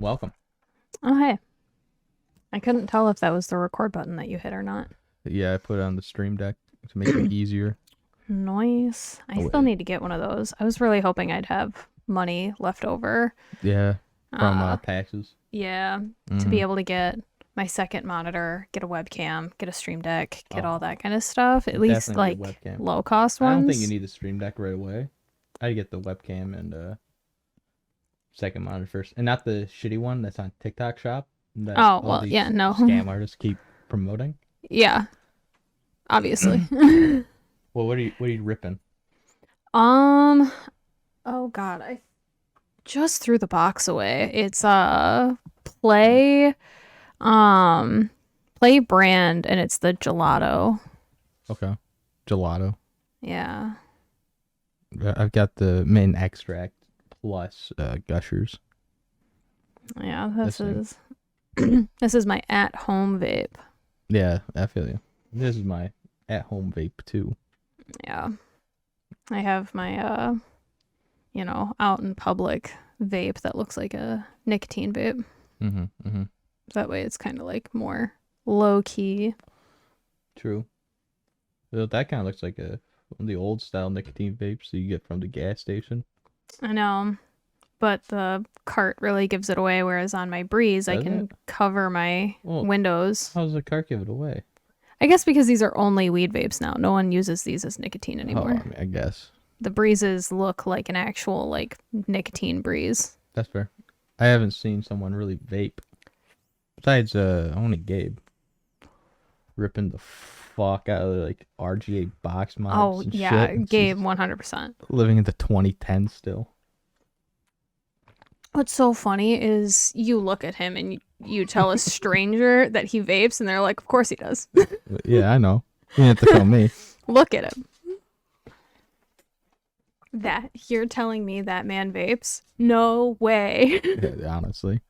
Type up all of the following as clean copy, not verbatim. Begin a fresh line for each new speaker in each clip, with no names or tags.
welcome.
Oh, hey. I couldn't tell if that was the record button that you hit or not.
Yeah, I put it on the stream deck to make it easier.
Nice. I still need to get one of those. I was really hoping I'd have money left over.
Yeah, from taxes.
Yeah, to be able to get my second monitor, get a webcam, get a stream deck, get all that kind of stuff. At least like low cost ones.
I don't think you need the stream deck right away. I get the webcam and second monitor first, and not the shitty one that's on TikTok Shop. That
oh well, yeah, no.
Scam artists keep promoting.
Yeah, obviously.
Well, what are you ripping?
Oh God, I just threw the box away. It's Play brand, and it's the gelato.
Okay, gelato.
Yeah.
I've got the mint extract plus gushers.
Yeah, this is this is my at-home vape.
Yeah, I feel you. This is my at-home vape too.
Yeah. I have my out in public vape that looks like a nicotine vape. That way it's kind of like more low key.
True. Well, that kind of looks like one of the old style nicotine vapes that you get from the gas station.
I know, but the cart really gives it away, whereas on my Breeze I can cover my windows.
How does the cart give it away?
I guess because these are only weed vapes now. No one uses these as nicotine anymore.
Oh, I guess.
The Breezes look like an actual like nicotine Breeze.
That's fair. I haven't seen someone really vape. Besides, only Gabe. Ripping the fuck out of like RGA box mods.
Oh, yeah, shit. Gabe, 100%.
Living in the 2010s still.
What's so funny is you look at him and you tell a stranger that he vapes, and they're like, of course he does.
Yeah, I know. You didn't have to tell me.
Look at him. That you're telling me that man vapes? No way.
Yeah, honestly.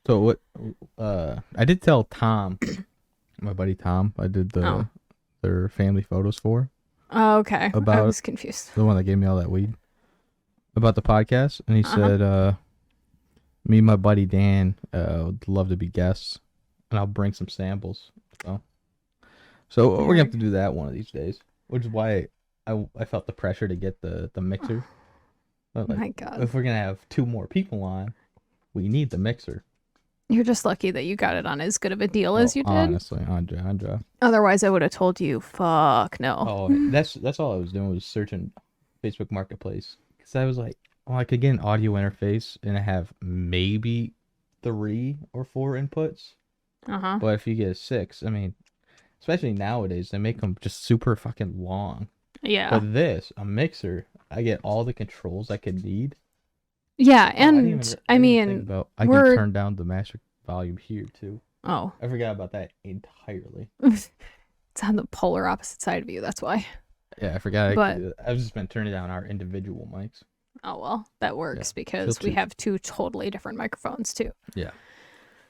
So what? I did tell Tom, my buddy Tom. I did their family photos for.
Oh, okay. I was confused.
The one that gave me all that weed. About the podcast, and he said, "Me and my buddy Dan would love to be guests, and I'll bring some samples." So we're gonna have to do that one of these days, which is why I felt the pressure to get the mixer. But
my God!
If we're gonna have 2 more people on, we need the mixer.
You're just lucky that you got it on as good of a deal as you did.
Honestly, Andra.
Otherwise, I would have told you, "Fuck no."
Oh, that's all I was doing was searching Facebook Marketplace. Because I was like, I could get an audio interface and I have maybe 3 or 4 inputs. But if you get a 6, I mean, especially nowadays, they make them just super fucking long.
Yeah.
But a mixer, I get all the controls I could need.
Yeah, and I
can turn down the master volume here too.
Oh.
I forgot about that entirely.
It's on the polar opposite side of you, that's why.
Yeah, I forgot. I've just been turning down our individual mics.
Oh, well, that works because we have 2 totally different microphones, too.
Yeah.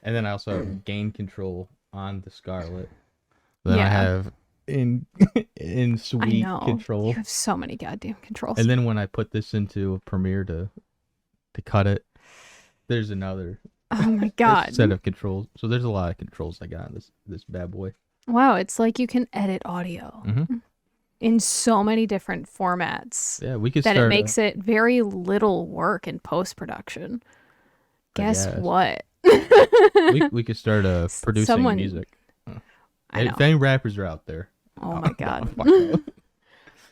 And then I also have gain control on the Scarlett. Then I have in suite control.
You have so many goddamn controls.
And then when I put this into Premiere to cut it, there's another
oh my God
set of controls. So there's a lot of controls I got on this bad boy.
Wow, it's like you can edit audio. In so many different formats.
Yeah, we could
that it makes it very little work in post-production. Guess what?
we could start producing music. If any rappers are out there.
Oh my God.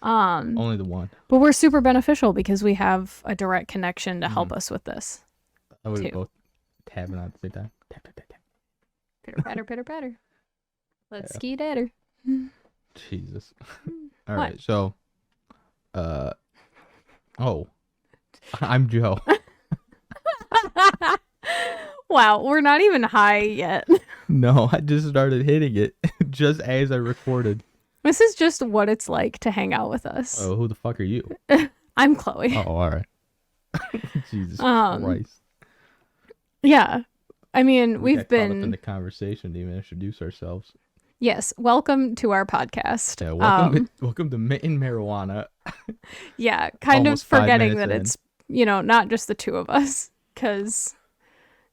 Only the one.
But we're super beneficial because we have a direct connection to help us with this.
I would both tapping on at the same time. Tap, tap, tap, tap.
Pitter patter, pitter patter. Let's ski datter.
Jesus. All right, so I'm Joe.
Wow, we're not even high yet.
No, I just started hitting it just as I recorded.
This is just what it's like to hang out with us.
Oh, who the fuck are you?
I'm Chloe.
Oh, all right. Jesus Christ.
Yeah. I mean, we've been
caught up in the conversation to even introduce ourselves.
Yes, welcome to our podcast.
Yeah, welcome to Mitten Marijuana.
Yeah, kind of forgetting that it's, not just the 2 of us, because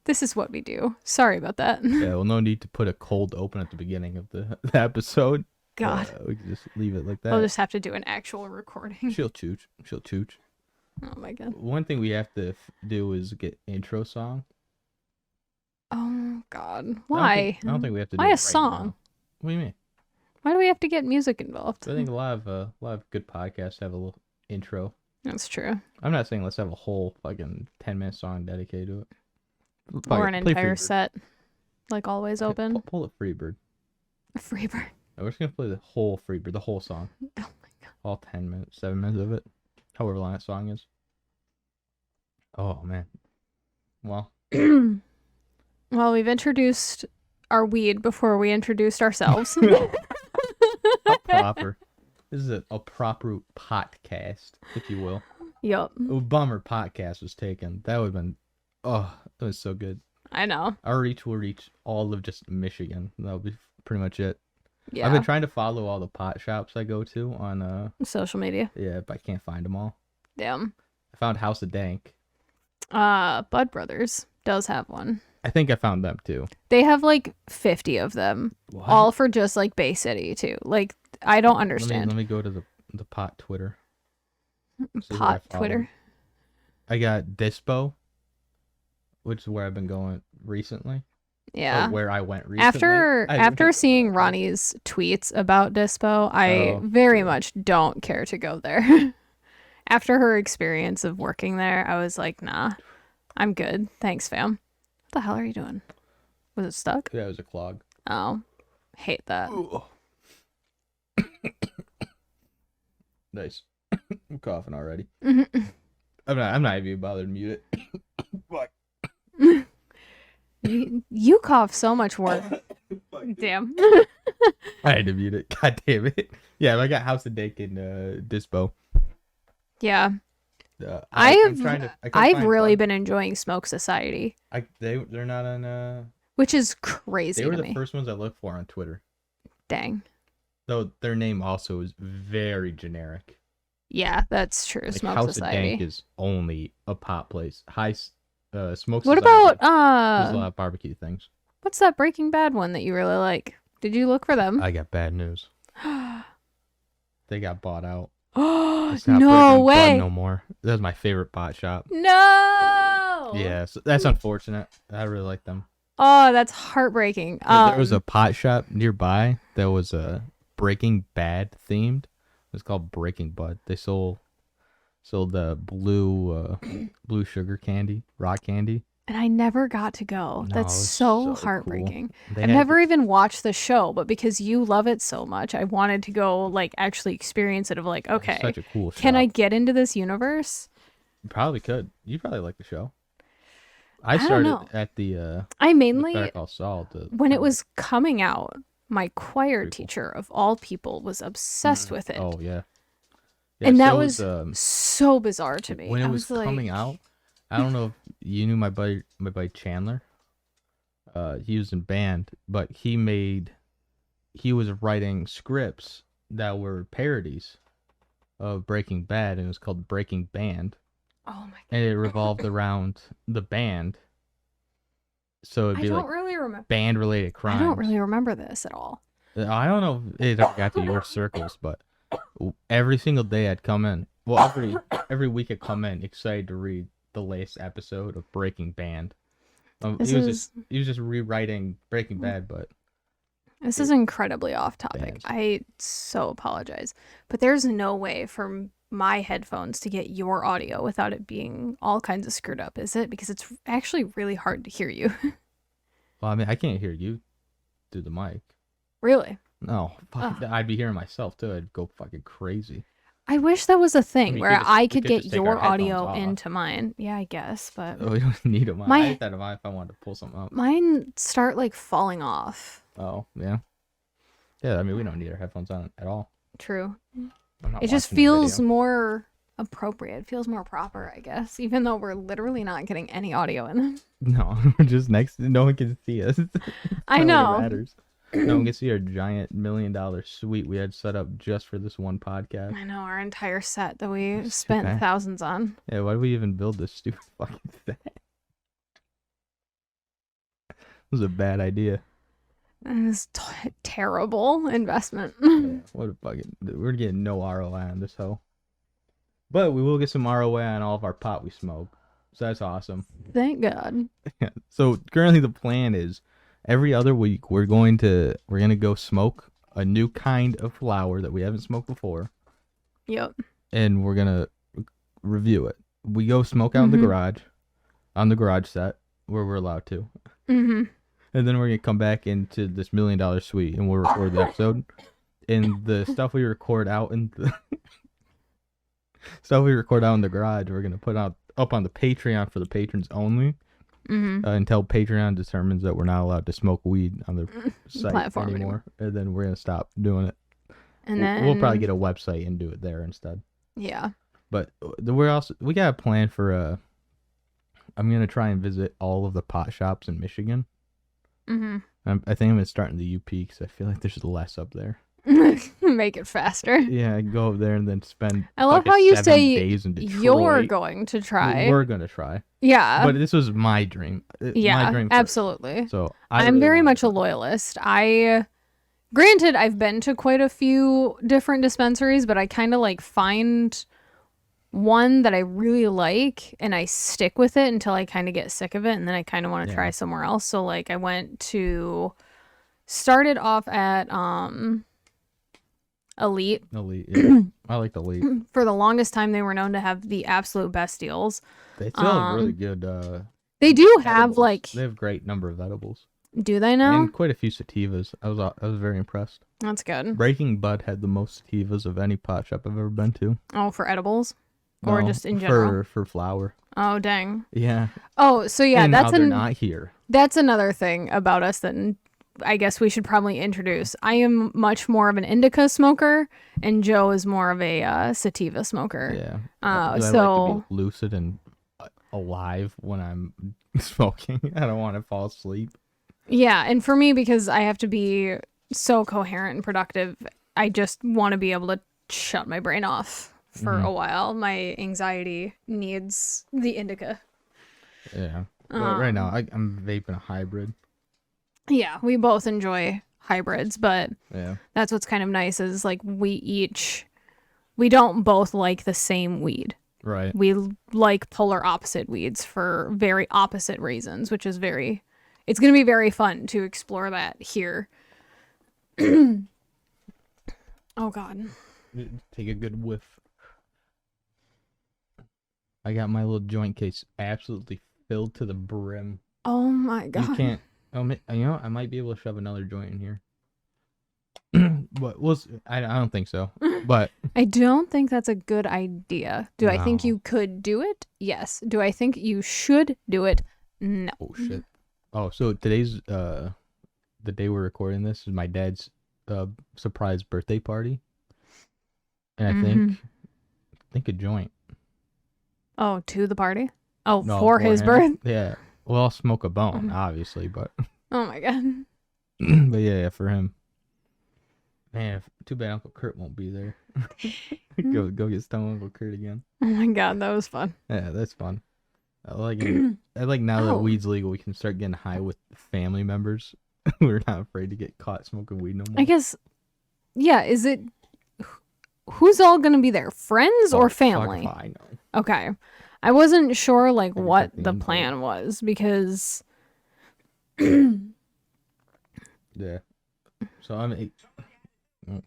This is what we do. Sorry about that.
Yeah, well, no need to put a cold open at the beginning of the episode.
God.
We can just leave it like that.
We'll just have to do an actual recording.
She'll chooch.
Oh my god.
One thing we have to do is get intro song.
Oh god. Why?
I don't think we have to do
Why
it
a
right
song?
now. What do you mean?
Why do we have to get music involved?
I think a lot of good podcasts have a little intro.
That's true.
I'm not saying let's have a whole fucking 10-minute song dedicated to it.
Or an entire set. Like Always Open.
Pull it Freebird.
Freebird.
We're just going to play the whole Freebird, the whole song.
Oh my god.
All 10 minutes, 7 minutes of it. However long that song is. Oh, man. Well.
Well, we've introduced our weed before we introduced ourselves.
Proper. This is a proper podcast, if you will.
Yup.
Oh, bummer podcast was taken. That would have been, that was so good.
I know.
Our reach will reach all of just Michigan. That'll be pretty much it.
Yeah.
I've been trying to follow all the pot shops I go to on
social media.
Yeah, but I can't find them all.
Damn.
I found House of Dank.
Bud Brothers does have one.
I think I found them too.
They have like 50 of them.
What?
All for just like Bay City too. Like I don't understand.
Let me go to the pot Twitter.
Pot Twitter.
I got Dispo, which is where I've been going recently.
Yeah.
Or where I went recently.
After seeing Ronnie's tweets about Dispo, I very much don't care to go there. After her experience of working there, I was like, nah, I'm good. Thanks, fam. What the hell are you doing? Was it stuck?
Yeah, it was a clog.
Oh, hate that.
Nice. I'm coughing already.
Mm-hmm.
I'm not even bothered to mute it. Fuck.
You cough so much worse. Damn.
I had to mute it. God damn it. Yeah, I got House of Dank and Dispo.
Yeah. I've really been enjoying Smoke Society.
They're not on
which is crazy.
They were
to
the
me.
first ones I looked for on Twitter.
Dang.
Though their name also is very generic.
Yeah, that's true.
Like
Smoke
House
Society.
of Dank is only a pot place. Smoke
What
Society.
about
There's a lot of barbecue things.
What's that Breaking Bad one that you really like? Did you look for them?
I got bad news. They got bought out.
Oh,
It's not
no
Breaking
way.
Bud no more. That was my favorite pot shop.
No.
Yeah, so that's unfortunate. I really like them.
Oh, that's heartbreaking.
There was a pot shop nearby that was Breaking Bad themed. It was called Breaking Bud. They sold the blue sugar candy, rock candy.
And I never got to go.
No,
That's
it was
so
so
heartbreaking.
Cool.
I've never even watched the show, but because you love it so much, I wanted to go like actually experience it of like, okay,
such a cool
can
shop.
I get into this universe?
You probably could. You probably like the show.
I don't
started
know.
at the
I mainly
Better Call Saul.
when it was coming out, my choir teacher of all people was obsessed with it.
Oh yeah.
And that
so
was so bizarre to me.
When it
I
was coming out, I don't know if you knew my buddy Chandler. He was in band, but he was writing scripts that were parodies of Breaking Bad, and it was called Breaking Band.
Oh my god.
And it revolved around the band. So it'd be like
really remember
band related crimes.
I don't really remember this at all.
I don't know if it ever got to your circles, but every single day I'd come in. Well, every week I'd come in excited to read the latest episode of Breaking Band. He was just rewriting Breaking Bad, but
this is incredibly off topic.
Bands.
I so apologize, but there's no way for my headphones to get your audio without it being all kinds of screwed up, is it? Because it's actually really hard to hear you.
Well, I mean, I can't hear you through the mic.
Really?
No, I'd be hearing myself too. I'd go fucking crazy.
I wish that was a thing where I could get
just take
your
our
audio
headphones off.
into mine. Yeah, I guess, but
Oh, we don't need them. I had that if I wanted to pull something up.
mine start like falling off.
Oh, yeah. Yeah, I mean, we don't need our headphones on at all.
True.
I'm not
It just
watching the
feels
video.
more appropriate. It feels more proper, I guess, even though we're literally not getting any audio in them.
No, we're just next. No one can see us.
I
Not like it
know.
matters. No one can see our giant $1 million suite we had set up just for this one podcast.
I know, our entire set that we
It's too
spent
bad.
thousands on.
Yeah, why do we even build this stupid fucking thing? was a bad idea.
It was terrible investment.
Yeah, what a fucking... We're getting no ROI on this hoe. But we will get some ROI on all of our pot we smoke. So that's awesome.
Thank God.
Yeah. So currently the plan is every other week we're gonna go smoke a new kind of flower that we haven't smoked before.
Yep.
And we're gonna review it. We go smoke out in the garage, on the garage set where we're allowed to.
Mm-hmm.
And then we're gonna come back into this $1 million suite and we'll record the episode. And the stuff we record out in the garage, we're gonna put up on the Patreon for the patrons only. Until Patreon determines that we're not allowed to smoke weed on their site
platform
anymore. And then we're gonna stop doing it.
And then
we'll probably get a website and do it there instead.
Yeah.
But we got a plan for I'm gonna try and visit all of the pot shops in Michigan. I think I'm gonna start in the UP because I feel like there's less up there.
Make it faster.
Yeah, I go up there and then spend.
I love how you say
days in Detroit.
You're going to try.
We're gonna try.
Yeah.
But this was my dream.
Yeah,
my dream
absolutely.
So
I'm
really
very much a loyalist. Granted, I've been to quite a few different dispensaries, but I kind of like find one that I really like and I stick with it until I kind of get sick of it, and then I kind of want to try somewhere else. So like I started off at Elite.
Yeah. I like Elite.
For the longest time, they were known to have the absolute best deals.
They still have really good.
They do
edibles.
have like.
They have great number of edibles.
Do they now?
And quite a few sativas. I was very impressed.
That's good.
Breaking Bud had the most sativas of any pot shop I've ever been to.
Oh, for edibles, or just in general?
For flower.
Oh dang.
Yeah.
Oh, so yeah,
and
that's
they're not here.
That's another thing about us that I guess we should probably introduce. I am much more of an indica smoker, and Joe is more of a sativa smoker.
Yeah.
I
like to be lucid and alive when I'm smoking. I don't want to fall asleep.
Yeah, and for me, because I have to be so coherent and productive, I just want to be able to shut my brain off for a while. My anxiety needs the indica.
Yeah. But right now, I'm vaping a hybrid.
Yeah, we both enjoy hybrids, but
yeah,
that's what's kind of nice is like we don't both like the same weed.
Right.
We like polar opposite weeds for very opposite reasons, which is it's going to be very fun to explore that here. Oh God.
Take a good whiff. I got my little joint case absolutely filled to the brim.
Oh my God.
You can't. I might be able to shove another joint in here. But I don't think so. But
I don't think that's a good idea. Do I think you could do it? Yes. Do I think you should do it? No.
Oh shit. Oh, so today's the day we're recording this is my dad's surprise birthday party. And I think a joint.
Oh, to the party? Oh,
no,
for his birth?
Yeah. Well, I'll smoke a bone, obviously, but
oh my God.
But yeah, for him. Man, too bad Uncle Kurt won't be there. Go get stoned Uncle Kurt again.
Oh my God, that was fun.
Yeah, that's fun. I like it. I like now that weed's legal, we can start getting high with family members. We're not afraid to get caught smoking weed no more.
I guess, yeah, is it... Who's all going to be there? Friends or family?
I know.
Okay. I wasn't sure, like, what the plan was, because...
Yeah. So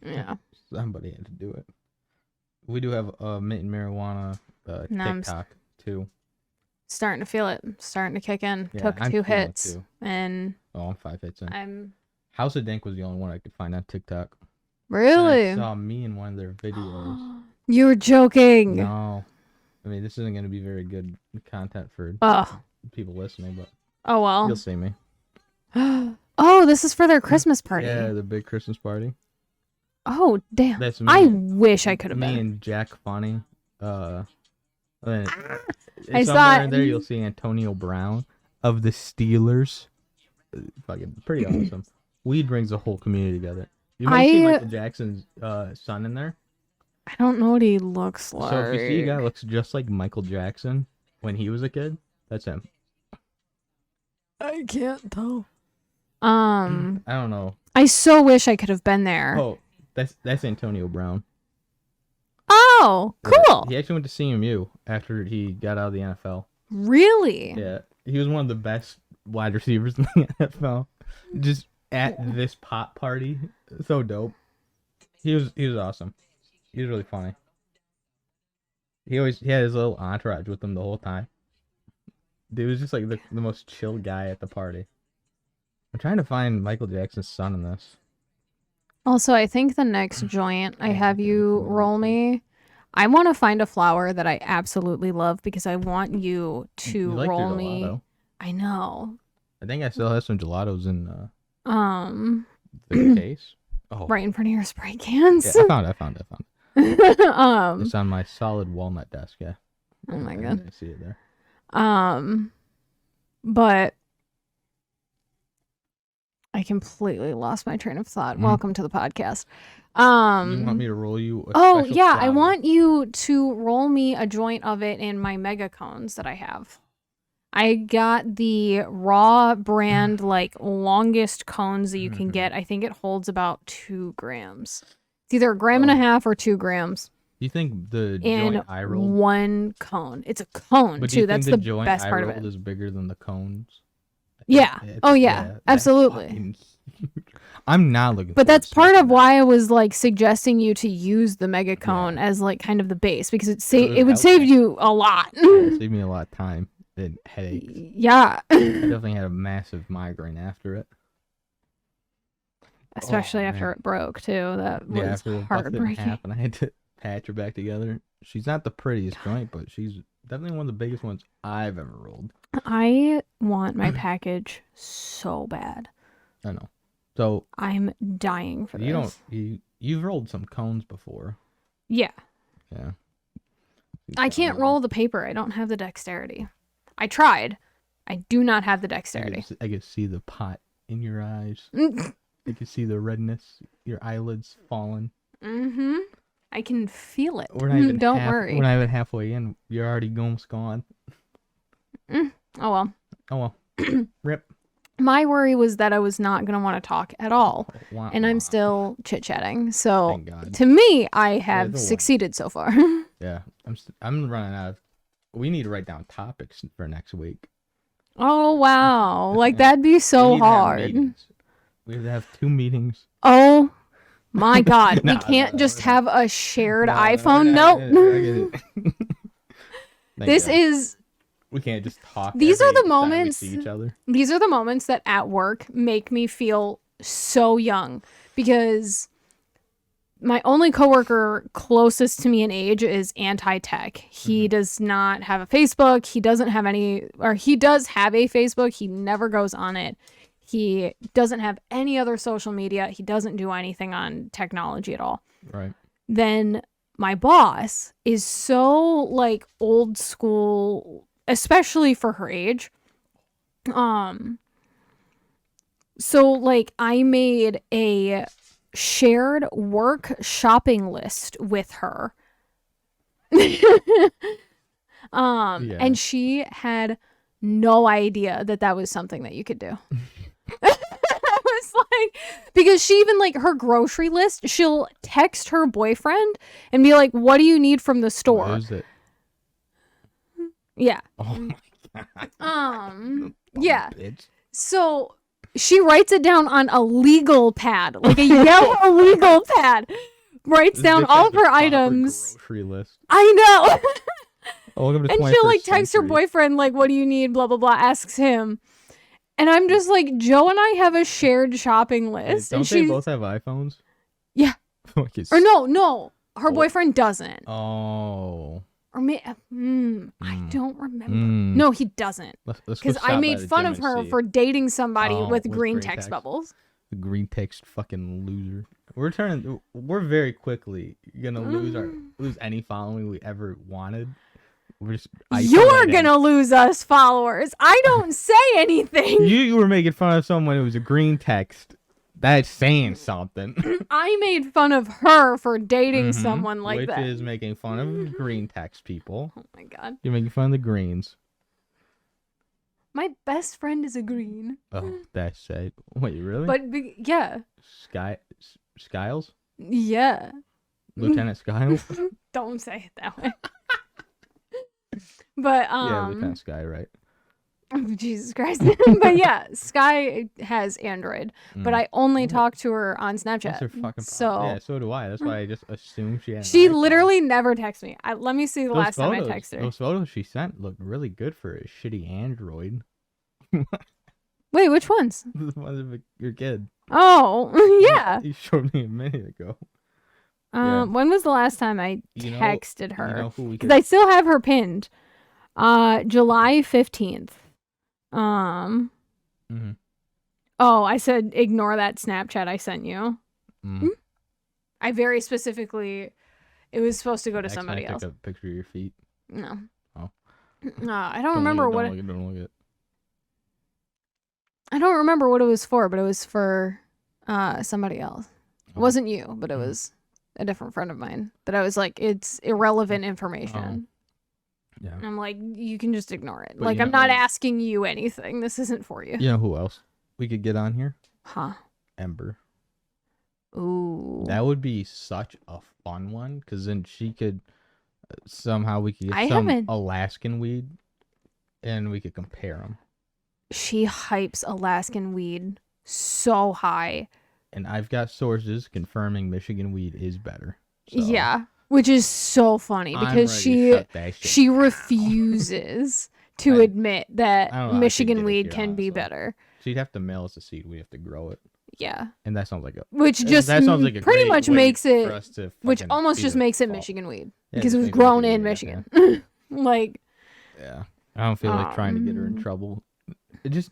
yeah.
Somebody had to do it. We do have Mitten Marijuana TikTok, too.
Starting to feel it. Starting to kick in.
Yeah,
Took 2 hits. And...
Oh, I'm 5 hits in.
I'm...
House of Dink was the only one I could find on TikTok.
Really?
And I saw me in one of their videos.
You were joking.
No. I mean, this isn't going to be very good content for people listening, but...
Oh, well.
You'll see me.
Oh, this is for their Christmas party.
Yeah, the big Christmas party.
Oh, damn.
That's me.
I wish I could have been.
Me and Jack Funny.
I
somewhere in there you'll see Antonio Brown of the Steelers. Fucking pretty awesome. Weed brings the whole community together. You might see Michael Jackson's son in there.
I don't know what he looks like.
So if you see a guy that looks just like Michael Jackson when he was a kid, that's him.
I can't tell. I
don't know.
I so wish I could have been there.
Oh, that's Antonio Brown.
Oh, cool.
Yeah, he actually went to CMU after he got out of the NFL.
Really?
Yeah, he was one of the best wide receivers in the NFL. Just at this pop party, so dope. He was awesome. He was really funny. He had his little entourage with him the whole time. Dude was just like the most chill guy at the party. I'm trying to find Michael Jackson's son in this.
Also, I think the next joint I have you roll me, I want to find a flower that I absolutely love because I want you to roll me. I know.
I think I still have some gelatos in the case. Oh,
right in front of your spray cans.
Yeah, I found it. It's on my solid walnut desk. Yeah.
Oh my god.
I see it there.
But I completely lost my train of thought. Welcome to the podcast.
You want me to roll you
yeah, flower? I want you to roll me a joint of it in my mega cones that I have. I got the raw brand, like, longest cones that you can get. I think it holds about 2 grams. It's either 1.5 grams or 2 grams.
You think the joint I rolled?
One cone. It's a cone,
but
too. That's the best part of it.
Is bigger than the cones?
Yeah. Yeah, absolutely.
I'm not looking.
But that's part of why I was like suggesting you to use the mega cone as like kind of the base because it would save you a lot.
It saved me a lot of time and headaches.
Yeah.
I definitely had a massive migraine after it.
Especially after it broke too. That was heartbreaking.
And I had to patch her back together. She's not the prettiest joint, but she's definitely one of the biggest ones I've ever rolled.
I want my package so bad.
I know. So
I'm dying for this.
You've rolled some cones before.
Yeah.
Yeah.
I can't roll the paper. I don't have the dexterity. I tried. I do not have the dexterity.
I can see the pot in your eyes. I can see the redness, your eyelids falling.
Mm-hmm. I can feel it.
Don't
worry.
We're not even halfway in. You're already almost gone.
Oh
well. Rip.
My worry was that I was not going to want to talk at all. And I'm still chit-chatting. So to me, I have succeeded so far.
Yeah. I'm running out of... We need to write down topics for next week.
Oh, wow. Like, that'd be so hard.
We have to have 2 meetings.
Oh, my God. We can't just have a shared iPhone. Nope. This is...
We can't just talk.
These are the moments.
We see each other.
These are the moments that at work make me feel so young because my only coworker closest to me in age is anti-tech. He does not have a Facebook. He doesn't have any, or he does have a Facebook. He never goes on it. He doesn't have any other social media. He doesn't do anything on technology at all.
Right. Then
my boss is so like old school, especially for her age. So like I made a shared work shopping list with her. And she had no idea that was something that you could do. I was like, because she even like her grocery list, she'll text her boyfriend and be like, what do you need from the store?
What is it?
Yeah.
Oh my god.
Yeah.
Bitch.
So she writes it down on a legal pad, like a yellow legal pad. Writes down all of her items.
Grocery list.
I know.
And
she'll like text her boyfriend like, what do you need? Blah blah blah. Asks him. And I'm just like, Joe and I have a shared shopping list.
Don't they both have iPhones?
Yeah. Or no. Her boyfriend doesn't.
Oh.
Or I don't remember. No, he doesn't. Because I made fun of her for dating somebody with green text bubbles.
The green text fucking loser. We're very quickly gonna lose any following we ever wanted.
You're gonna lose us followers. I don't say anything.
You were making fun of someone who was a green text. That's saying something.
I made fun of her for dating someone like that.
Which is making fun of green text people.
Oh my god.
You're making fun of the greens.
My best friend is a green.
Oh, that's sad. Wait, really?
But yeah.
Skiles?
Yeah.
Lieutenant Skiles?
Don't say it that way. But
yeah, Lieutenant Sky, right?
Jesus Christ. But yeah, Sky has Android, but I only talk to her on Snapchat.
That's her fucking problem.
So
yeah, so do I. That's why I just assume she has.
She literally never texts me. Let me see the last time I texted her.
Those photos she sent looked really good for a shitty Android.
Wait, which ones?
The ones of your kid.
Oh, yeah.
You showed me a minute ago.
When was the last time I texted her?
You know who we
Because I still have her pinned. July 15th.
Mm-hmm.
Oh, I said ignore that Snapchat I sent you.
Mm.
I very specifically, it was supposed to go to somebody else.
Take a picture of your feet.
No.
Oh.
No, I don't remember what.
Don't look at it.
I don't remember what it was for, but it was for somebody else. It wasn't you, but it was a different friend of mine. That I was like, it's irrelevant information.
Yeah.
And I'm like, you can just ignore it. But like, I'm not asking you anything. This isn't for you.
You know who else we could get on here?
Huh.
Ember.
Ooh.
That would be such a fun one, because then she could somehow we could get Alaskan weed, and we could compare them.
She hypes Alaskan weed so high.
And I've got sources confirming Michigan weed is better. So.
Yeah. Which is so funny because she refuses to admit that Michigan weed can be better.
She'd have to mail us a seed. We have to grow it.
Yeah.
And that sounds like
pretty much makes it, which almost just makes it Michigan weed because it was grown in Michigan. Like.
Yeah. I don't feel like trying to get her in trouble. Just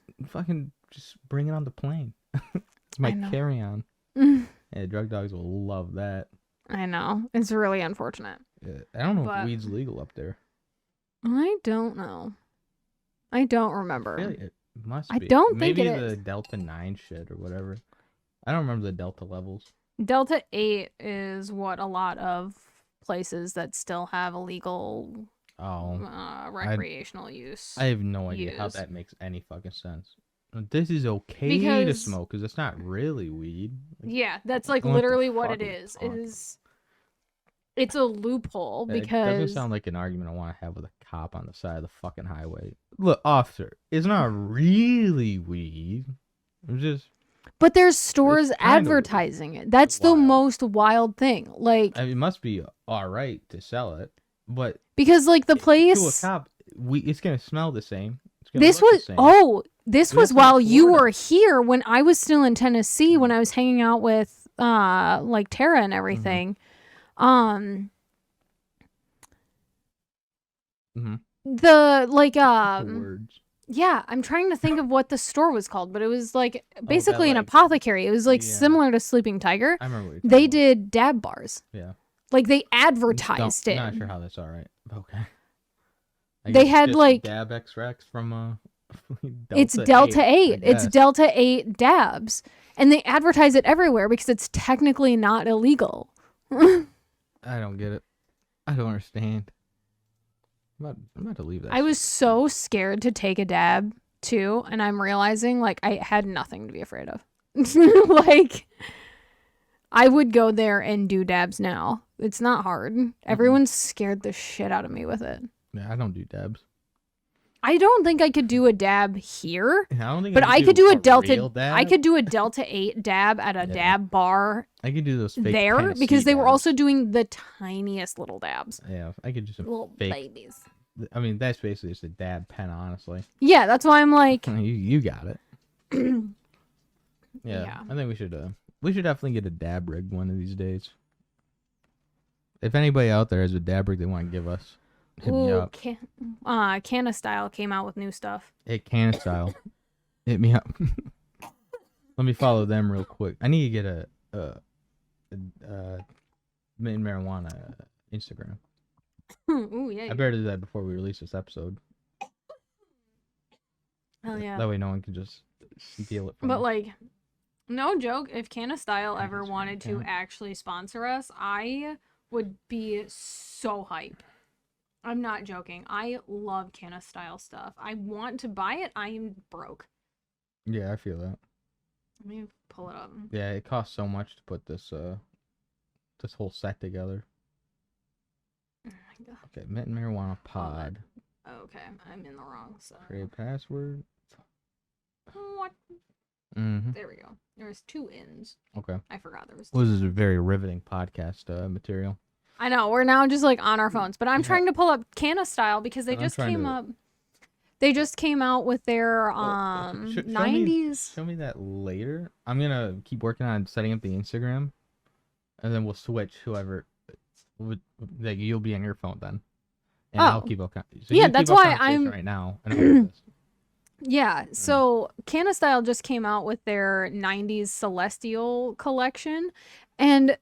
bring it on the plane. It's my carry-on. Yeah, drug dogs will love that.
I know. It's really unfortunate.
Yeah, I don't know if weed's legal up there.
I don't know. I don't remember.
I feel like it must be.
I don't think it is.
Maybe the Delta 9 shit or whatever. I don't remember the Delta levels.
Delta 8 is what a lot of places that still have illegal recreational use.
I have no idea how that makes any fucking sense. This is okay to smoke because it's not really weed.
Yeah, that's like literally what it is. It's a loophole because
it doesn't sound like an argument I want to have with a cop on the side of the fucking highway. Look, officer, it's not really weed. It's just.
But there's stores advertising it. That's the most wild thing. Like,
I mean, it must be all right to sell it, but
because like the place
to a cop, it's gonna smell the same.
This was while you were here when I was still in Tennessee when I was hanging out with like Tara and everything. The like
words.
Yeah, I'm trying to think of what the store was called, but it was like basically an apothecary. It was like similar to Sleeping Tiger.
I remember what
they did dab bars.
Yeah.
Like they advertised it.
I'm not sure how that's all right. Okay.
They had like
dab extracts from
it's Delta 8. It's Delta 8 dabs. And they advertise it everywhere because it's technically not illegal.
I don't get it. I don't understand. I'm about to leave that.
I was so scared to take a dab too, and I'm realizing like I had nothing to be afraid of. Like I would go there and do dabs now. It's not hard. Everyone's scared the shit out of me with it.
Yeah, I don't do dabs.
I don't think I could do a dab here,
but
I could do a Delta. I could do a Delta 8 dab at a dab bar.
I could do those fake
there
Tennessee
because they
dabs.
were also doing the tiniest little dabs.
Yeah, I could do some
little
fake
babies.
I mean, that's basically just a dab pen, honestly.
Yeah, that's why I'm like,
you got it. Yeah, I think we should definitely get a dab rig one of these days. If anybody out there has a dab rig they want to give us, hit me up.
Canna Style came out with new stuff.
Hey, Canna Style, hit me up. Let me follow them real quick. I need to get a Mitten Marijuana Instagram.
Ooh, yeah.
I better do that before we release this episode.
Hell yeah.
That way no one can just steal it from
But
me.
like, no joke, if Canna Style ever wanted to actually sponsor us, I would be so hype. I'm not joking. I love Canna style stuff. I want to buy it. I am broke.
Yeah, I feel that.
Let me pull it up.
Yeah, it costs so much to put this whole set together.
Oh my god.
Okay, Mitten Marijuana Pod.
Okay, I'm in the wrong side.
Create password.
What?
Mm-hmm.
There we go. There's 2 ins.
Okay.
I forgot there was 2.
Well, this is a very riveting podcast material.
I know. We're now just like on our phones, but I'm trying to pull up Canna style because they just came up. They just came out with their 90s.
Show me that later. I'm gonna keep working on setting up the Instagram, and then we'll switch whoever. Like you'll be on your phone then, and I'll keep up. So
yeah, that's why I'm
right now. And
yeah, so Canna style just came out with their 90s Celestial collection, and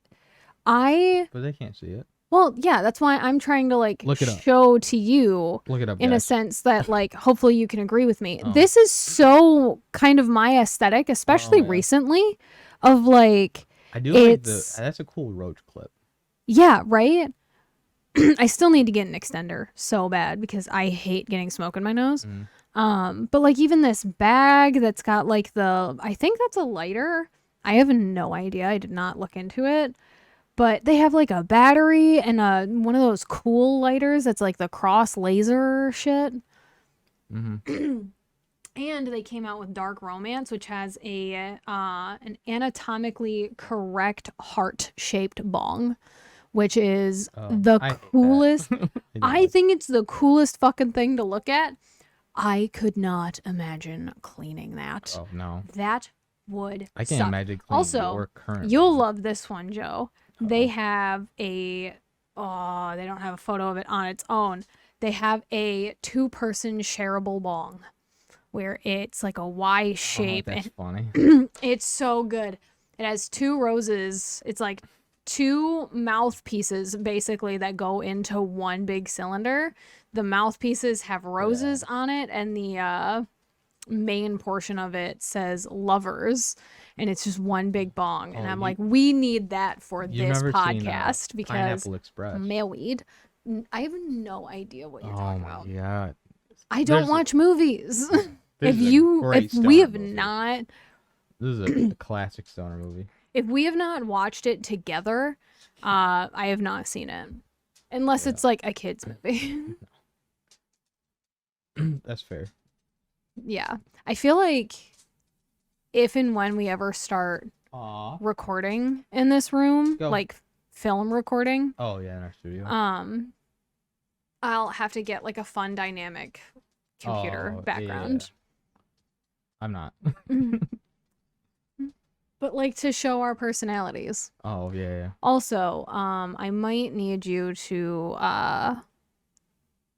but they can't see it.
Well, yeah, that's why I'm trying to like
Look it up.
show to you
Look it up,
in
guys.
a sense that like hopefully you can agree with me. This is so kind of my aesthetic, especially recently, of like
I do like that's a cool roach clip.
Yeah, right? I still need to get an extender so bad because I hate getting smoke in my nose. But like even this bag that's got like I think that's a lighter. I have no idea. I did not look into it. But they have like a battery and one of those cool lighters that's like the cross laser shit. Mm-hmm. And they came out with Dark Romance, which has an anatomically correct heart-shaped bong, which is the coolest. I think it's the coolest fucking thing to look at. I could not imagine cleaning that.
Oh no,
that would.
I can't imagine cleaning your current.
You'll love this one, Joe. They have they don't have a photo of it on its own. They have a 2-person shareable bong where it's like a Y shape.
Oh, that's funny.
It's so good. It has 2 roses. It's like 2 mouthpieces basically that go into one big cylinder. The mouthpieces have roses on it, and the main portion of it says lovers, and it's just one big bong. And I'm like, we need that for this podcast because
Pineapple Express
weed. I have no idea what you're talking about.
Oh my god!
I don't watch movies. If we have not,
this is a classic stoner movie.
If we have not watched it together, I have not seen it, unless it's like a kids movie.
That's fair.
Yeah, I feel like if and when we ever start recording in this room, like film recording.
Oh yeah, in our studio.
I'll have to get like a fun dynamic computer background.
Yeah. I'm not.
But like to show our personalities.
Oh yeah.
Also, I might need you to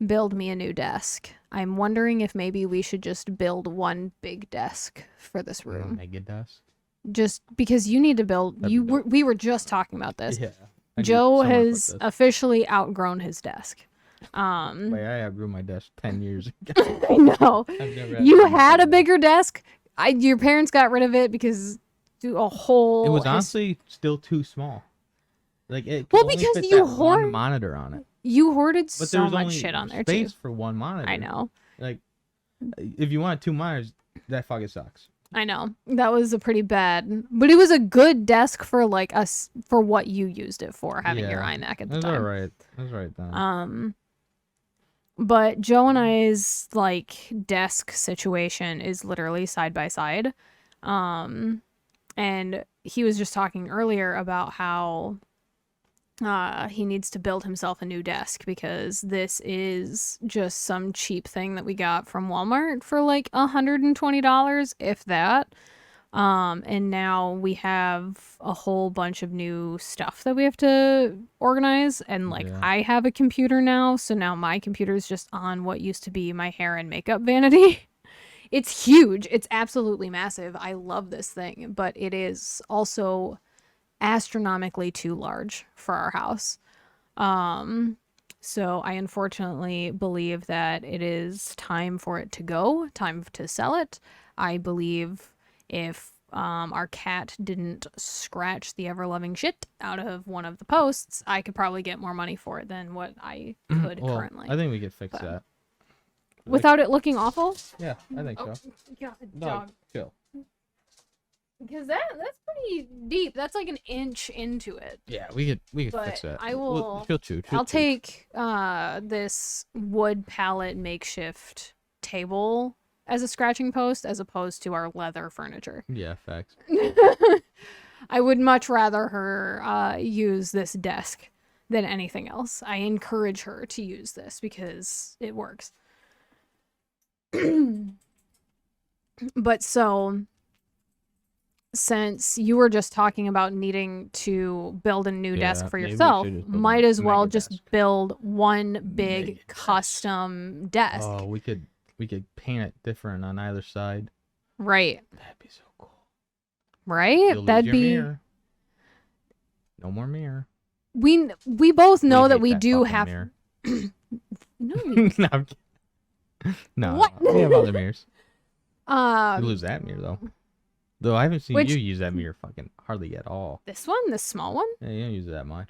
build me a new desk. I'm wondering if maybe we should just build one big desk for this room.
Mega desk.
Just because you need to build. We were just talking about this.
Yeah.
Joe has officially outgrown his desk.
Wait, I outgrew my desk 10 years ago.
I know. You had a bigger desk. Your parents got rid of it because a whole.
It was honestly still too small. Like it.
Well, because you hoard
one monitor on it.
You hoarded so much shit on there too.
Space for one monitor.
I know.
Like, if you want 2 monitors, that fucking sucks.
I know. That was a pretty bad, but it was a good desk for like us for what you used it for, having your iMac at the time.
That's all right. That's right then.
But Joe and I's like desk situation is literally side by side. And he was just talking earlier about how he needs to build himself a new desk because this is just some cheap thing that we got from Walmart for like $120, if that. And now we have a whole bunch of new stuff that we have to organize. And like, I have a computer now. So now my computer is just on what used to be my hair and makeup vanity. It's huge. It's absolutely massive. I love this thing, but it is also astronomically too large for our house. So I unfortunately believe that it is time for it to go, time to sell it. I believe if our cat didn't scratch the ever-loving shit out of one of the posts, I could probably get more money for it than what I could currently.
I think we could fix that.
Without it looking awful?
Yeah, I think so.
God,
Dog, chill.
Because that's pretty deep. That's like an inch into it.
Yeah, we could fix that.
I will.
I'll
take this wood pallet makeshift table as a scratching post as opposed to our leather furniture.
Yeah, facts.
I would much rather her use this desk than anything else. I encourage her to use this because it works. But so, since you were just talking about needing to build a new desk for yourself, might as well just build one big custom desk.
Oh, we could paint it different on either side.
Right.
That'd be so cool.
Right? That'd be
mirror. No more mirror.
We both know that we do have
No. No.
What?
We have other mirrors. You lose that mirror though. Though I haven't seen you use that mirror fucking hardly at all.
This one? This small one?
Yeah, you don't use it that much.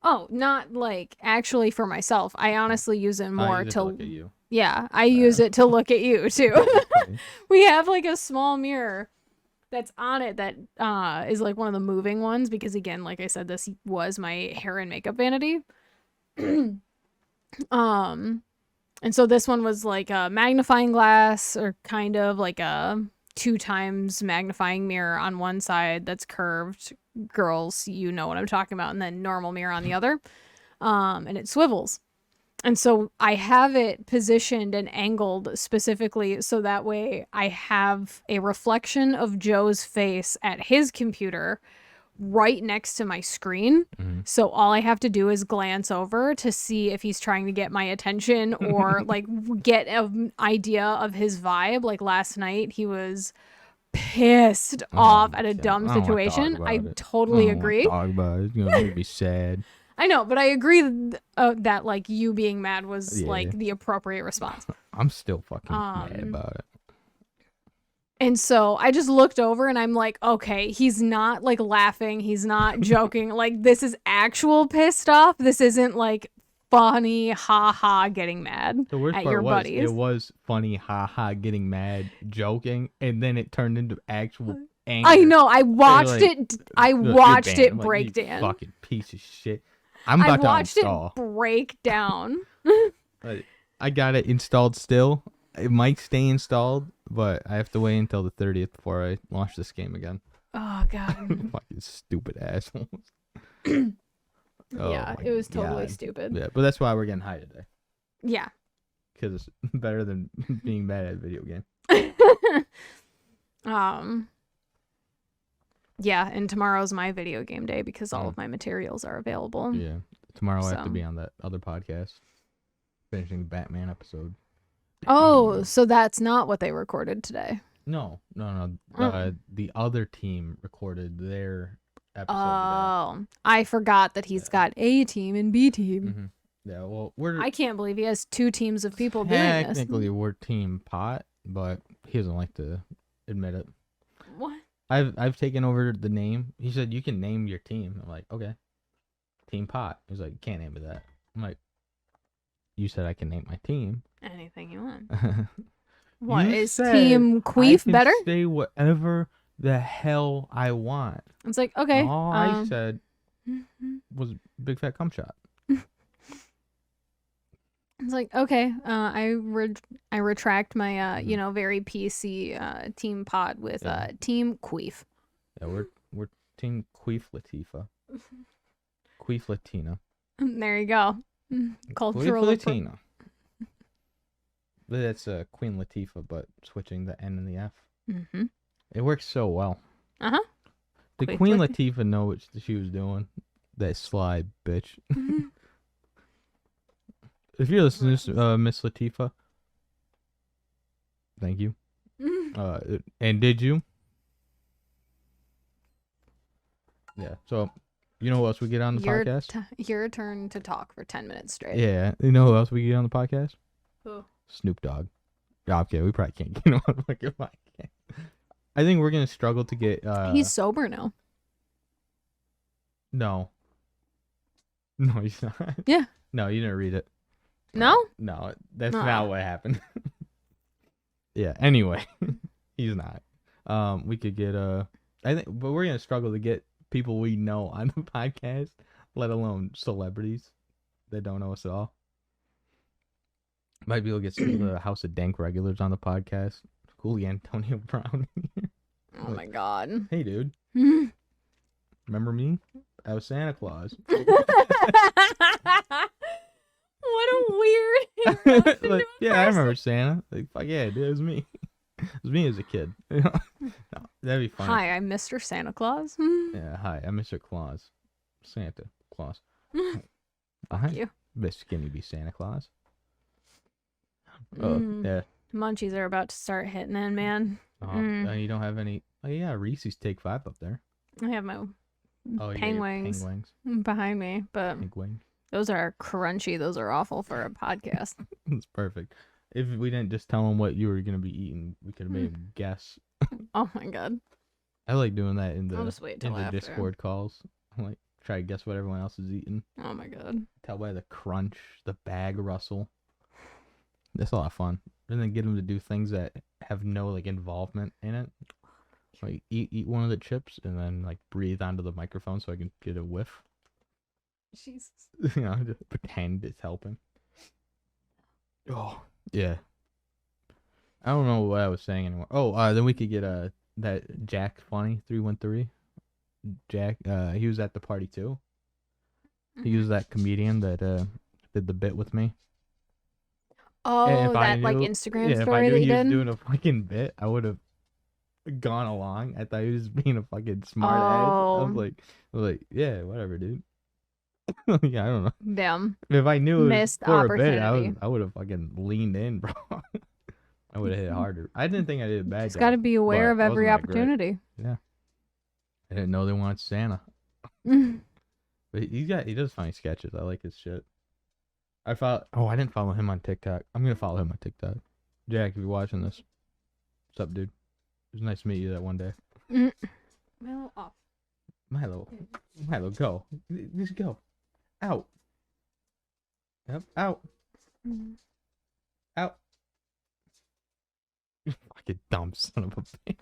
Oh, not like actually for myself. I honestly use it more to
look at you.
Yeah, I use it to look at you too. We have like a small mirror that's on it that is like one of the moving ones because again, like I said, this was my hair and makeup vanity. And so this one was like a magnifying glass or kind of like a 2 times magnifying mirror on one side that's curved. Girls, you know what I'm talking about. And then normal mirror on the other. And it swivels. And so I have it positioned and angled specifically so that way I have a reflection of Joe's face at his computer right next to my screen. Mm-hmm. So all I have to do is glance over to see if he's trying to get my attention or like get an idea of his vibe. Like last night he was pissed off at a dumb situation. I totally agree.
Talk about it. It's gonna be sad.
I know, but I agree that like you being mad was like the appropriate response.
I'm still fucking mad about it.
And so I just looked over and I'm like, okay, he's not like laughing. He's not joking. Like this is actual pissed off. This isn't like funny, ha getting mad
the worst
at
part
your buddies.
It was funny, ha getting mad, joking, and then it turned into actual anger.
I know. I watched it. I watched it break down.
Fucking piece of shit. I'm about to install.
It break down.
I got it installed still. It might stay installed, but I have to wait until the 30th before I launch this game again.
Oh, God.
Fucking stupid assholes.
Yeah, it was totally stupid.
Yeah, but that's why we're getting high today.
Yeah.
Because it's better than being mad at a video game.
Yeah, and tomorrow's my video game day because all of my materials are available.
Yeah. Tomorrow I have to be on that other podcast. Finishing the Batman episode.
Oh, so that's not what they recorded today.
No. The other team recorded their episode.
Oh, I forgot that he's got A team and B team.
Mm-hmm. Yeah, well,
I can't believe he has 2 teams of people doing this.
Technically, we're Team Pot, but he doesn't like to admit it.
What?
I've taken over the name. He said you can name your team. I'm like, okay, Team Pot. He's like, you can't name it that. I'm like, you said I can name my team.
Anything you want. What is Team Queef better?
I can say whatever the hell I want.
It's like, okay.
All I said was big fat cum shot.
It's like, okay, I retract my very PC Team Pot with Team Queef.
Yeah, we're Team Queef Latifah. Queef Latina.
There you go. Cultural
Queef Latina. That's Queen Latifah, but switching the N and the F.
Mm-hmm.
It works so well.
Uh-huh.
Did Queen Latifah know what she was doing? That sly bitch. If you're listening to this, Miss Latifah, thank you. And did you? Yeah. So, you know who else we get on the podcast?
Your turn to talk for 10 minutes straight.
Yeah. You know who else we get on the podcast?
Who?
Snoop Dogg. Yeah, okay, we probably can't get on the fucking podcast. I think we're gonna struggle to get.
He's sober now.
No. No, he's not.
Yeah.
No, you didn't read it.
No?
No, that's
No.
not what happened. Yeah. Anyway, he's not. We could get I think, but we're gonna struggle to get people we know on the podcast, let alone celebrities that don't know us at all. Might be able to get some of the House of Dank regulars on the podcast. Cool, Antonio Brown.
Oh my god.
Hey, dude. Remember me? I was Santa Claus.
What a weird.
Like, yeah, I remember Santa. Like, fuck yeah, dude, it was me. It was me as a kid. No, that'd be funny.
Hi, I'm Mr. Santa Claus.
Yeah, hi, I'm Mr. Claus. Santa Claus.
Fuck you.
Miss Skinny be Santa Claus. Oh, yeah.
Munchies are about to start hitting in, man.
You don't have any. Oh, yeah, Reese's Take 5 up there.
I have my penguins behind me, but those are crunchy. Those are awful for a podcast.
That's perfect. If we didn't just tell them what you were going to be eating, we could have made them guess.
Oh, my God.
I like doing that in
I'll just wait till
the
after.
Discord calls. I like try to guess what everyone else is eating.
Oh, my God.
Tell by the crunch, the bag rustle. That's a lot of fun. And then get them to do things that have no like involvement in it. Like eat one of the chips and then like breathe onto the microphone so I can get a whiff.
Jesus.
You know, just pretend it's helping. Oh yeah. I don't know what I was saying anymore. Oh, then we could get that Jack Funny 313. Jack, he was at the party too. He was that comedian that did the bit with me.
Oh, that like Instagram story
if I knew
that
he
you
was
did?
doing a fucking bit, I would have gone along. I thought he was being a fucking smart ass. I was like, yeah, whatever, dude. Yeah, I don't know.
Damn.
If I knew it was
Missed
for
opportunity.
a bit, I would have fucking leaned in, bro. I would have hit harder. I didn't think I did a bad
Just
job.
got to be aware of
but it
every
wasn't that great.
opportunity.
Yeah. I didn't know they wanted Santa. But he does funny sketches. I like his shit. I didn't follow him on TikTok. I'm gonna follow him on TikTok. Jack, if you're watching this, what's up, dude? It was nice to meet you that one day.
Milo off.
Milo, go. Just go. Out. Yep, out. Out. You fucking dumb son of a bitch.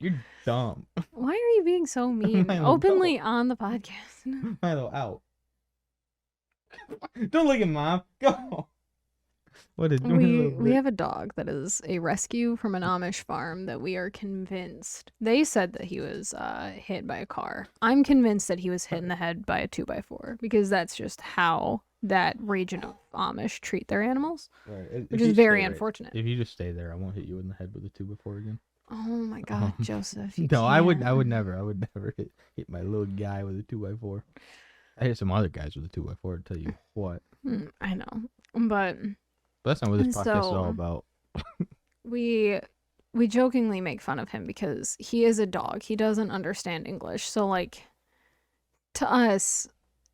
You're dumb.
Why are you being so mean?
Milo,
Openly on the podcast.
Milo, out. Don't look at Mom. Go. What did
we have a dog that is a rescue from an Amish farm that we are convinced. They said that he was hit by a car. I'm convinced that he was hit in the head by a 2x4 because that's just how that region of Amish treat their animals,
right.
which is very unfortunate.
If you just stay there, I won't hit you in the head with a 2x4 again.
Oh my God, Joseph!
No,
can't.
I would never hit my little guy with a 2x4. I hit some other guys with a 2x4. To tell you what.
I know, but
that's not what this podcast is all about.
we jokingly make fun of him because he is a dog. He doesn't understand English, so like to us,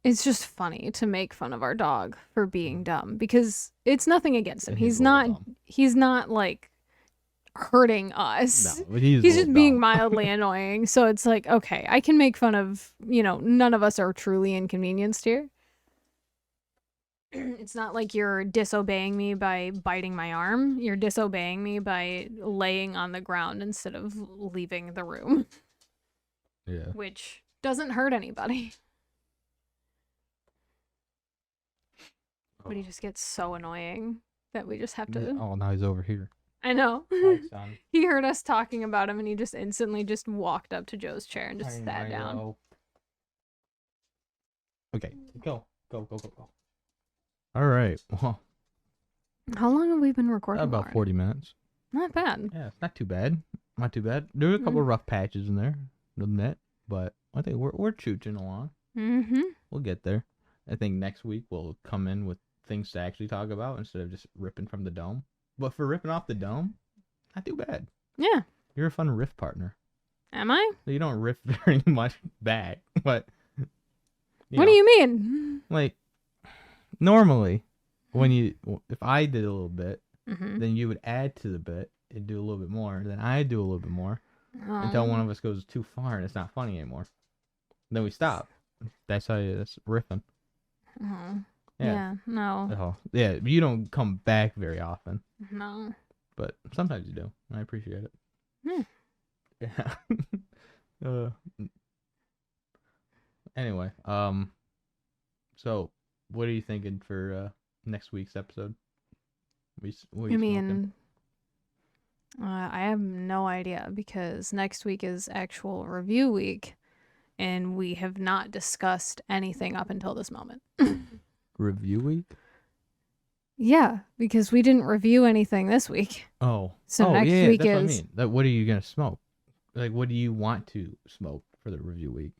it's just funny to make fun of our dog for being dumb because it's nothing against him. He's not like hurting us.
No, but he's
just being mildly annoying. So it's like, okay, I can make fun of, none of us are truly inconvenienced here. It's not like you're disobeying me by biting my arm. You're disobeying me by laying on the ground instead of leaving the room.
Yeah.
Which doesn't hurt anybody. But he just gets so annoying that we just have to...
Oh, now he's over here.
I know.
Hi, son.
He heard us talking about him and he just instantly just walked up to Joe's chair and just sat down.
Okay, go. All right. Well,
how long have we been recording?
About 40 minutes.
Not bad.
Yeah, not too bad. Not too bad. There were a couple of rough patches in there, doesn't it? But I think we're chooching along.
Mm-hmm.
We'll get there. I think next week we'll come in with things to actually talk about instead of just ripping from the dome. But for ripping off the dome, not too bad.
Yeah.
You're a fun riff partner.
Am I?
You don't riff very much back, but...
What do you mean?
Like, normally, if I did a little bit, then you would add to the bit and do a little bit more. Then I'd do a little bit more. until one of us goes too far and it's not funny anymore. Then we stop. That's riffing.
Yeah, no.
Oh, yeah, you don't come back very often.
No.
But sometimes you do. I appreciate it. Yeah. Anyway, so what are you thinking for next week's episode? What are you smoking?
I have no idea because next week is actual review week, and we have not discussed anything up until this moment.
Review week?
Yeah, because we didn't review anything this week.
Oh.
So next week
that's what I mean. What are you going to smoke? Like, what do you want to smoke for the review week?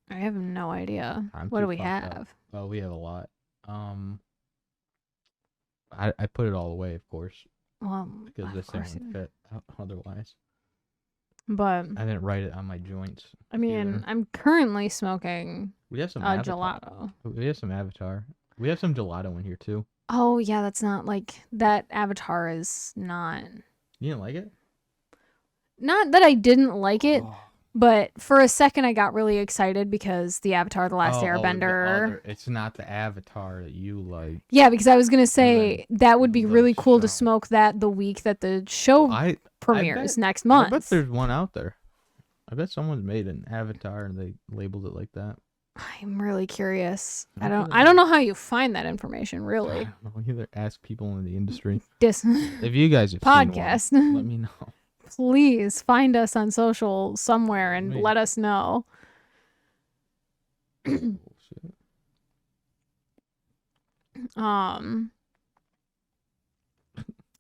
I have no idea. What do we have?
Oh, we have a lot. I put it all away, of course.
Well,
because this thing wouldn't fit otherwise.
But
I didn't write it on my joints.
I mean, either. I'm currently smoking gelato.
We have some Avatar. We have some gelato in here too.
Oh yeah, that's not like that. Avatar is not.
You didn't like it?
Not that I didn't like it, but for a second I got really excited because the Avatar: The Last Airbender.
It's not the Avatar that you like.
Yeah, because I was gonna say that would be really cool to smoke that the week that the show premieres next month.
I bet there's one out there. I bet someone's made an Avatar and they labeled it like that.
I'm really curious. I don't know how you find that information, really.
I don't know. Either ask people in the industry. If you guys have
podcast,
seen one, let me know.
Please find us on social somewhere and let us know. But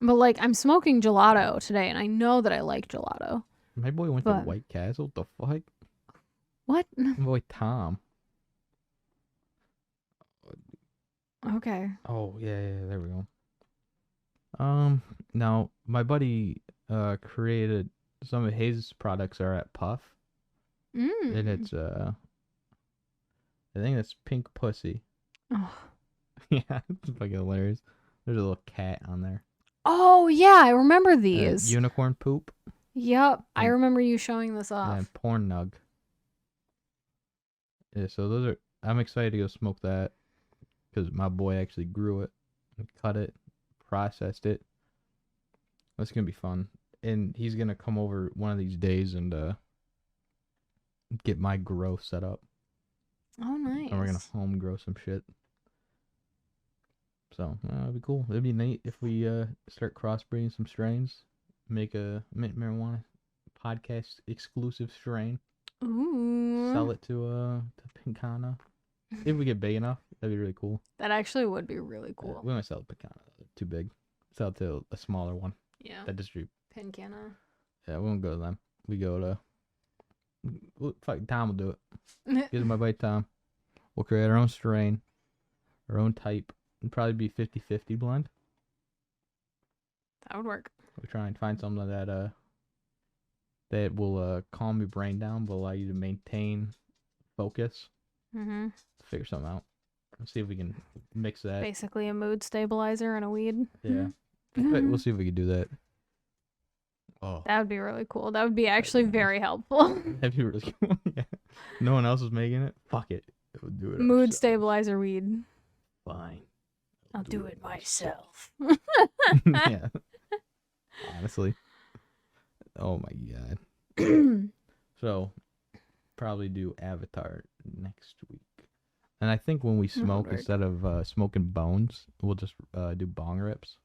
like I'm smoking gelato today, and I know that I like gelato.
My boy went to White Castle. What the fuck?
What?
My boy Tom.
Okay.
Oh yeah, there we go. Now my buddy created some of his products are at Puff. And it's I think that's Pink Pussy.
Oh.
Yeah, it's fucking hilarious. There's a little cat on there.
Oh yeah, I remember these.
Unicorn poop.
Yep, I remember you showing this off.
And porn nug. Yeah, so those are. I'm excited to go smoke that because my boy actually grew it, and cut it, processed it. That's gonna be fun, and he's gonna come over one of these days and get my grow set up.
Oh, nice.
And we're gonna home grow some shit. So it'd be cool. It'd be neat if we start crossbreeding some strains, make a mint marijuana podcast exclusive strain.
Ooh.
Sell it to Pinkana. If we get big enough, that'd be really cool.
That actually would be really cool.
We might sell it to Pinkana. Too big. Sell it to a smaller one.
Yeah.
That distribute.
Pinkana.
Yeah, we won't go to them. We go to. Fuck, Tom will do it. Give it my buddy Tom. We'll create our own strain, our own type. It'd probably be 50-50 blend.
That would work.
We try and find something that will calm your brain down, but allow you to maintain focus.
Mm-hmm.
Figure something out. Let's see if we can mix that.
Basically a mood stabilizer and a weed.
Yeah. We'll see if we can do that.
Oh. That would be really cool. That would be actually very helpful.
That'd be really cool. Yeah. No one else is making it. Fuck it. We'll do it.
Mood
ourselves.
Stabilizer weed.
Fine.
I'll do it myself.
Yeah. Honestly. Oh my god. So, probably do Avatar next week. And I think when we smoke, instead of smoking bones, we'll just do bong rips.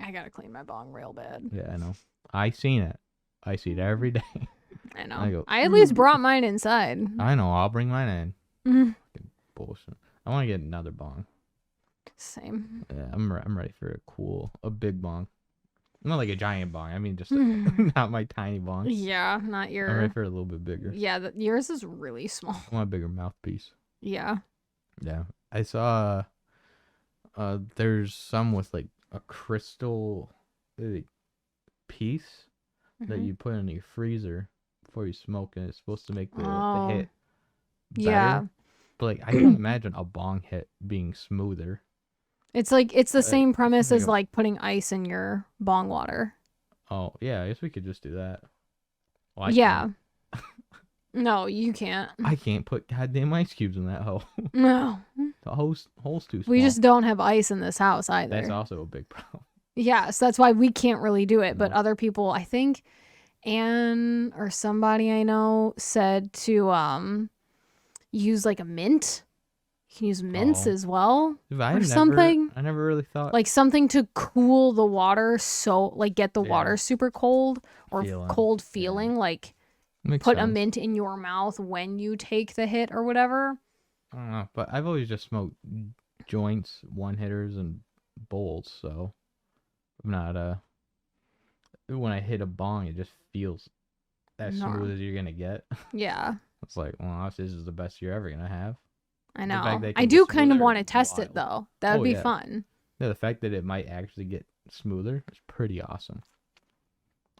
I gotta clean my bong real bad.
Yeah, I know. I seen it. I see it every day.
I know. I at least brought mine inside.
I know. I'll bring mine in. Fucking bullshit. I want to get another bong.
Same.
Yeah, I'm ready for a big bong. Not like a giant bong. I mean, just not my tiny bong.
Yeah, not your.
I'm ready for a little bit bigger.
Yeah, yours is really small.
I want a bigger mouthpiece.
Yeah.
Yeah, I saw. There's some with like a crystal piece that you put in your freezer before you smoke, and it's supposed to make the hit better. Yeah. But like, I can't imagine a bong hit being smoother.
It's like it's the same premise as like putting ice in your bong water.
Oh yeah, I guess we could just do that. Well,
yeah. No, you can't.
I can't put goddamn ice cubes in that hole.
No.
The hole's too small.
We just don't have ice in this house either.
That's also a big problem.
Yeah, so that's why we can't really do it. No. But other people, I think Anne or somebody I know said to use like a mint. You can use mints as well something.
I never really thought.
Like something to cool the water, so like get the water super cold or cold feeling. Like put a mint in your mouth when you take the hit or whatever.
I don't know, but I've always just smoked joints, one hitters, and bowls. So I'm not when I hit a bong, it just feels as smooth as you're gonna get.
Yeah.
It's like, well, this is the best you're ever gonna have.
I know. I do kind of want to test it though. That would be fun.
Yeah, the fact that it might actually get smoother is pretty awesome.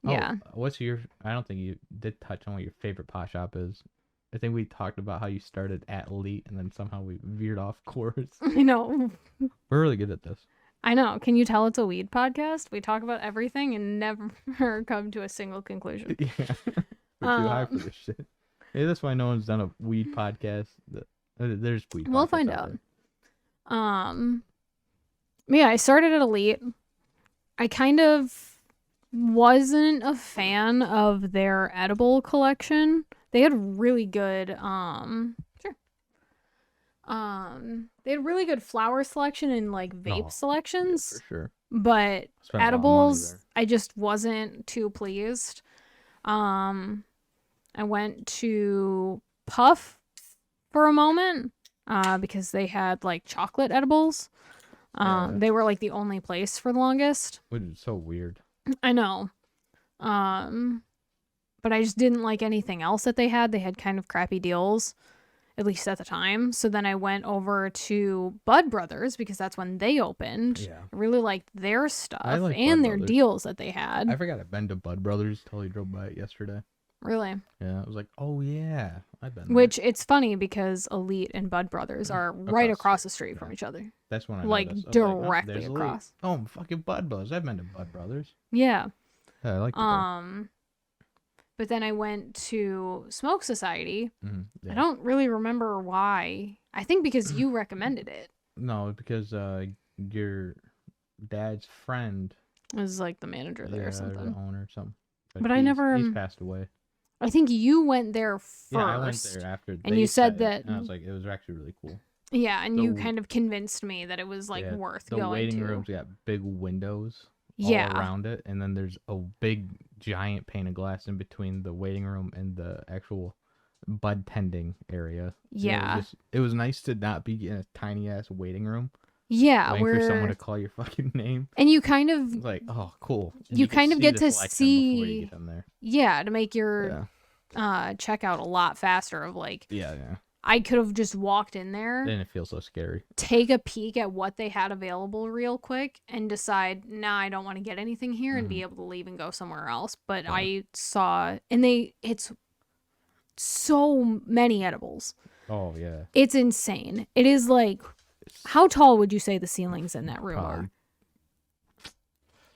Yeah.
What's your? I don't think you did touch on what your favorite pot shop is. I think we talked about how you started at Elite and then somehow we veered off course.
I know.
We're really good at this.
I know. Can you tell it's a weed podcast? We talk about everything and never come to a single conclusion.
Yeah. We're too high for this shit. Maybe that's why no one's done a weed podcast. There's weed.
We'll find out. Yeah, I started at Elite. I kind of wasn't a fan of their edible collection. They had really good they had really good flower selection and like vape selections.
Yeah, for sure.
But edibles, I just wasn't too pleased. I went to Puff for a moment because they had like chocolate edibles. They were like the only place for the longest.
Which is so weird.
I know. But I just didn't like anything else that they had. They had kind of crappy deals, at least at the time. So then I went over to Bud Brothers because that's when they opened. Yeah. I really liked their stuff and their deals that they had.
I forgot I'd been to Bud Brothers till you drove by it yesterday.
Really?
Yeah, I was like, oh yeah, I've been there.
Which it's funny because Elite and Bud Brothers are right across the street from each other.
That's when I
like
noticed.
directly across.
Oh, fucking Bud Brothers! I've been to Bud Brothers.
Yeah.
Yeah, I like it.
But then I went to Smoke Society.
Yeah.
I don't really remember why. I think because you recommended it.
No, because your dad's friend
was like the manager there or something.
The owner or something.
But I never.
He's passed away.
I think you went there first.
Yeah, I went there after.
And you said that.
And I was like, it was actually really cool.
Yeah, and you kind of convinced me that it was like worth going to.
The waiting room's got big windows all around it, and then there's a big giant pane of glass in between the waiting room and the actual bud tending area.
Yeah.
It was nice to not be in a tiny ass waiting room.
Yeah,
waiting for someone to call your fucking name.
And you kind of
like, oh, cool.
You kind of get to see
before you get in there.
Yeah, to make your checkout a lot faster of like
yeah.
I could have just walked in there.
Then it feels so scary.
Take a peek at what they had available real quick and decide, nah, I don't want to get anything here and be able to leave and go somewhere else. But I saw, and it's so many edibles.
Oh, yeah.
It's insane. It is like, how tall would you say the ceilings in that room are?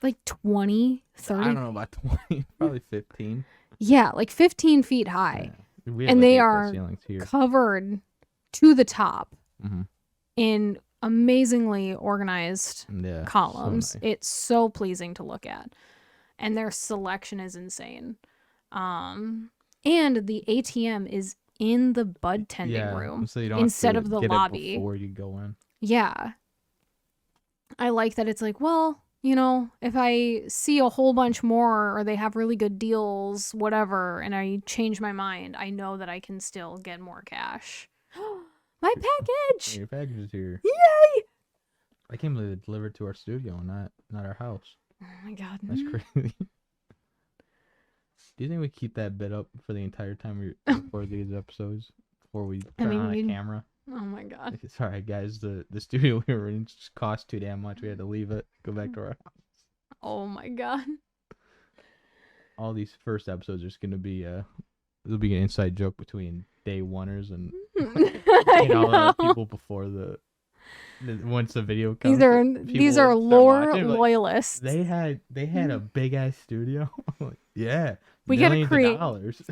Like 20, 30?
I don't know about 20, probably 15.
Yeah, like 15 feet high. Yeah. And they are covered to the top in amazingly organized columns. So nice. It's so pleasing to look at. And their selection is insane. And the ATM is in the bud tending room
so you don't
instead
have to
of the
get
lobby.
It before you go in.
Yeah. I like that it's like, well, you know, if I see a whole bunch more or they have really good deals, whatever, and I change my mind, I know that I can still get more cash. My package!
Your package is here.
Yay!
I can't believe they delivered to our studio and not our house.
Oh my god.
That's crazy. Do you think we keep that bit up for the entire time we record these episodes before we turn on a camera?
Oh my god.
Sorry guys, the studio we were in just cost too damn much. We had to leave it, go back to our house.
Oh my god.
All these first episodes are just gonna be it'll be an inside joke between day oneers and all the people before the Once the video comes,
these are lore loyalists.
They had a big ass studio. Yeah,
we gotta create
dollars.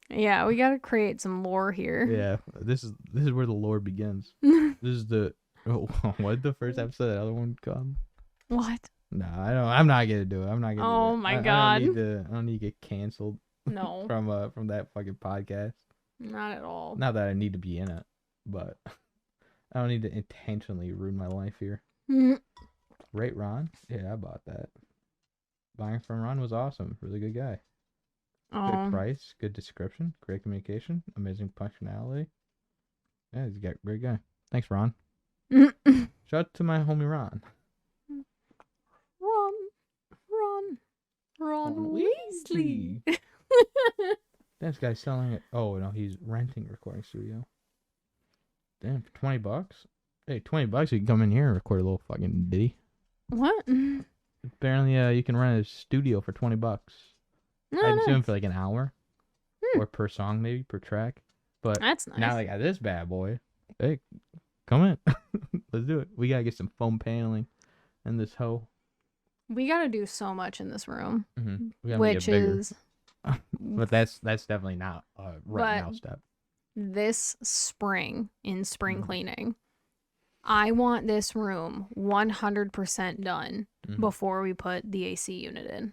Yeah, we gotta create some lore here.
Yeah, this is where the lore begins. This is the what did the first episode of the other one come?
What?
No, I'm not gonna do it. I'm not gonna.
Oh my god!
I don't need to get canceled.
No.
from that fucking podcast.
Not at all.
Not that I need to be in it, but I don't need to intentionally ruin my life here. Rate Ron? Yeah, I bought that. Buying from Ron was awesome. Really good guy. Good price, good description, great communication, amazing functionality. Yeah, he's a great guy. Thanks, Ron. Shout out to my homie Ron. Ron Weasley. This guy's selling it. Oh no, he's renting a recording studio. Damn, for $20. Hey, $20, you can come in here and record a little fucking ditty.
What?
Apparently, you can rent a studio for $20. I'd assume for like an hour, or per song maybe per track. But
that's nice.
Now I got this bad boy. Hey, come in. Let's do it. We gotta get some foam paneling in this hoe.
We gotta do so much in this room,
which is. But that's definitely not a right now step.
This spring in spring cleaning, I want this room 100% done before we put the AC unit in.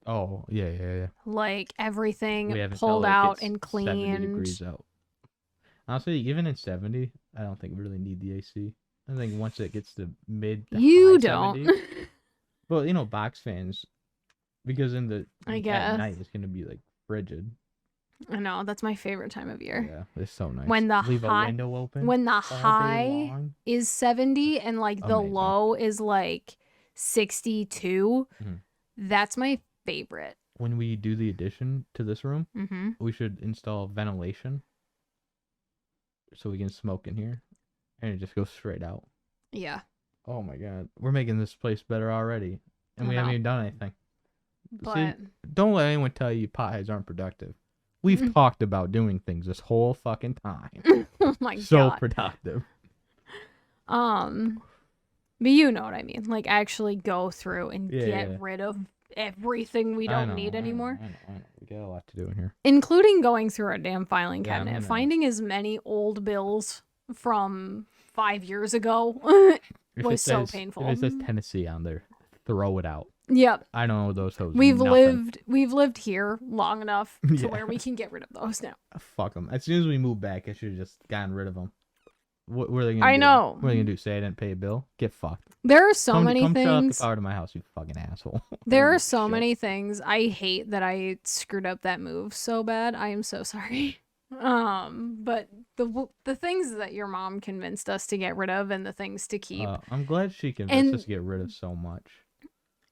Oh, yeah.
Like everything pulled out and cleaned.
70 degrees out. Honestly, even in 70, I don't think we really need the AC. I think once it gets to mid to high 70s, well, you know, box fans, because at night it's gonna be like frigid.
I know, that's my favorite time of year.
Yeah, it's so nice.
When the
Leave a window open.
When the high is 70 and like the low is like 62, that's my favorite.
When we do the addition to this room, we should install ventilation so we can smoke in here, and it just goes straight out.
Yeah.
Oh my god, we're making this place better already, and we haven't even done anything.
But
see, don't let anyone tell you potheads aren't productive. We've talked about doing things this whole fucking time.
Oh my god.
So productive.
But you know what I mean. Like actually go through and get rid of everything we don't need anymore.
I know. We got a lot to do in here.
Including going through our damn filing cabinet. Finding as many old bills from 5 years ago was so painful.
If it says Tennessee on there, throw it out.
Yep.
I don't know those hoes.
We've lived here long enough to where we can get rid of those now.
Fuck them. As soon as we move back, I should have just gotten rid of them. What are they gonna do?
I know.
What are they gonna do? Say I didn't pay a bill? Get fucked.
There are so many things.
Come shut up the power to my house, you fucking asshole.
There are so many things. I hate that I screwed up that move so bad. I am so sorry. But the things that your mom convinced us to get rid of and the things to keep.
I'm glad she convinced us to get rid of so much.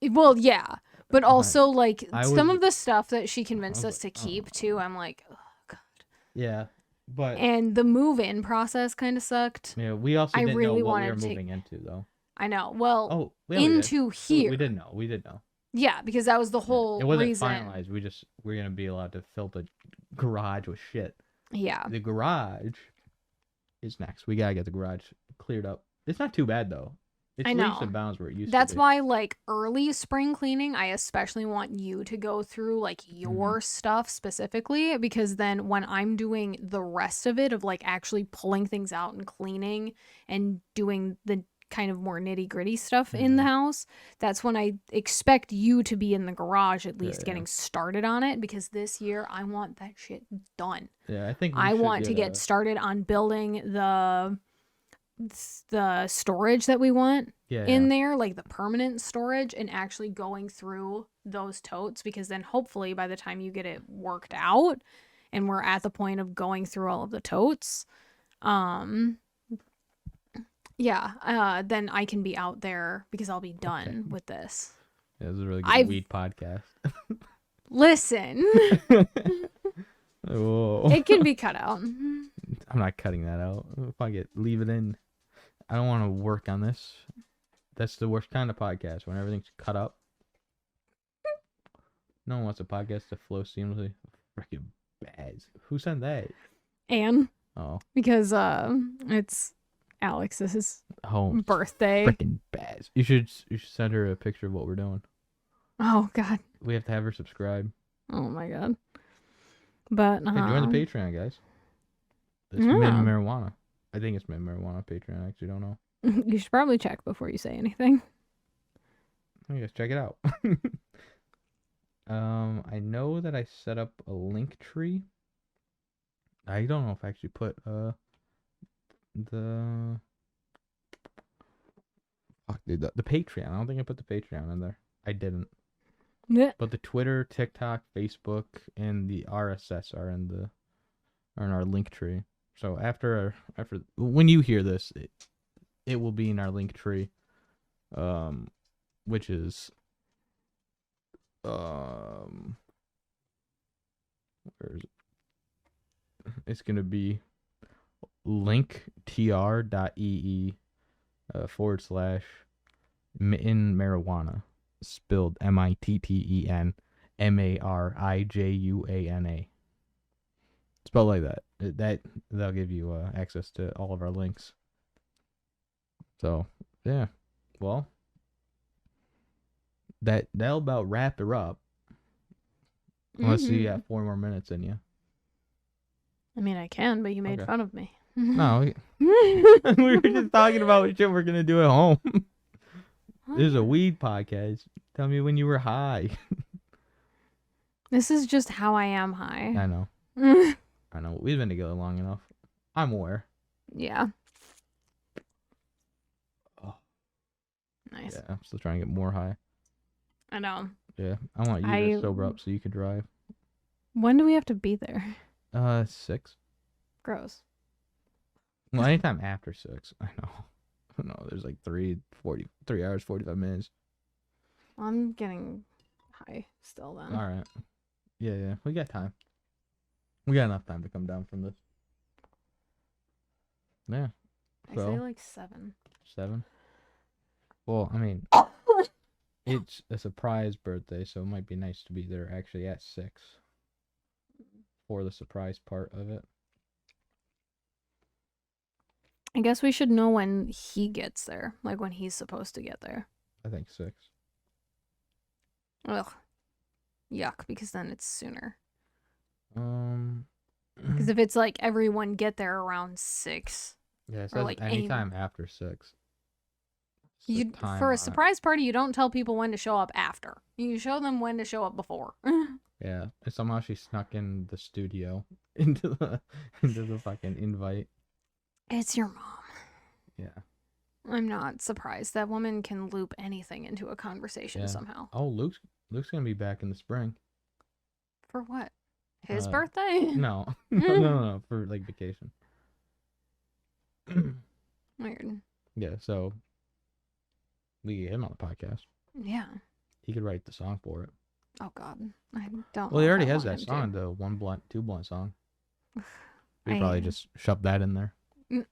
Well, yeah, but also like some of the stuff that she convinced us to keep too. I'm like, oh god.
Yeah, but
and the move-in process kind of sucked.
Yeah, we also didn't know what we were moving into though.
I know. Well, into here.
We did know.
Yeah, because that was the whole reason. It wasn't
finalized. We're gonna be allowed to fill the garage with shit.
Yeah.
The garage is next. We gotta get the garage cleared up. It's not too bad though. It's leaps and bounds where it used to be.
That's why, like, early spring cleaning, I especially want you to go through, like, your stuff specifically, because then when I'm doing the rest of it, of, like, actually pulling things out and cleaning and doing the kind of more nitty-gritty stuff in the house, that's when I expect you to be in the garage at least getting started on it, because this year I want that shit done.
Yeah, I think
I want to get started on building the storage that we want in there, like the permanent storage, and actually going through those totes, because then hopefully by the time you get it worked out and we're at the point of going through all of the totes, then I can be out there because I'll be done with this.
Yeah, this is a really good weed podcast.
Listen.
Whoa.
It can be cut out.
I'm not cutting that out. Leave it in. I don't want to work on this. That's the worst kind of podcast, when everything's cut up. No one wants a podcast to flow seamlessly. Freaking bad. Who sent that?
Anne.
Oh.
Because it's Alex's.
Oh,
birthday.
Freaking bad. You should send her a picture of what we're doing.
Oh God.
We have to have her subscribe.
Oh my God. But
hey, join the Patreon, guys. It's Mitten Marijuana. I think it's Mitten Marijuana Patreon. I actually don't know.
You should probably check before you say anything.
I guess check it out. I know that I set up a link tree. I don't know if I actually put the Patreon. I don't think I put the Patreon in there. I didn't.
Yeah.
But the Twitter, TikTok, Facebook, and the RSS are in our link tree. So after when you hear this, it will be in our link tree, which is where is it? It's gonna be linktr.ee / mittenmarijuana, spelled MITTENMARIJUANA. Spelled like that. That'll give you access to all of our links. So yeah, well, that'll about wrap her up. Unless you got 4 more minutes in you.
I mean, I can, but you made fun of me.
No, we were just talking about what shit we're gonna do at home. This is a weed podcast. Tell me when you were high.
This is just how I am high.
I know. I know. We've been together long enough. I'm aware.
Yeah. Oh. Nice.
Yeah, I'm still trying to get more high.
I know.
Yeah, I want you to sober up so you can drive.
When do we have to be there?
6.
Gross.
Well, anytime after 6. I know. No, there's like 3 hours, 45 minutes.
I'm getting high still then.
All right. Yeah. We got time. We got enough time to come down from this. Yeah.
I say like 7.
7? Well, I mean, it's a surprise birthday, so it might be nice to be there actually at 6 for the surprise part of it.
I guess we should know when he gets there, like when he's supposed to get there.
I think 6.
Ugh. Yuck, because then it's sooner.
Because
if it's like everyone get there around 6.
Yeah, it says like anytime after 6.
For a surprise party, you don't tell people when to show up after. You show them when to show up before.
Yeah, and somehow she snuck in the studio into the fucking invite.
It's your mom.
Yeah.
I'm not surprised. That woman can loop anything into a conversation somehow.
Oh, Luke's gonna be back in the spring.
For what? His birthday?
No. No, for like vacation.
Weird.
Yeah, so we get him on the podcast.
Yeah.
He could write the song for it.
Oh God, I don't.
Well, he already has that song, the 1 blunt, 2 blunt song. We probably just shoved that in there.
Oh.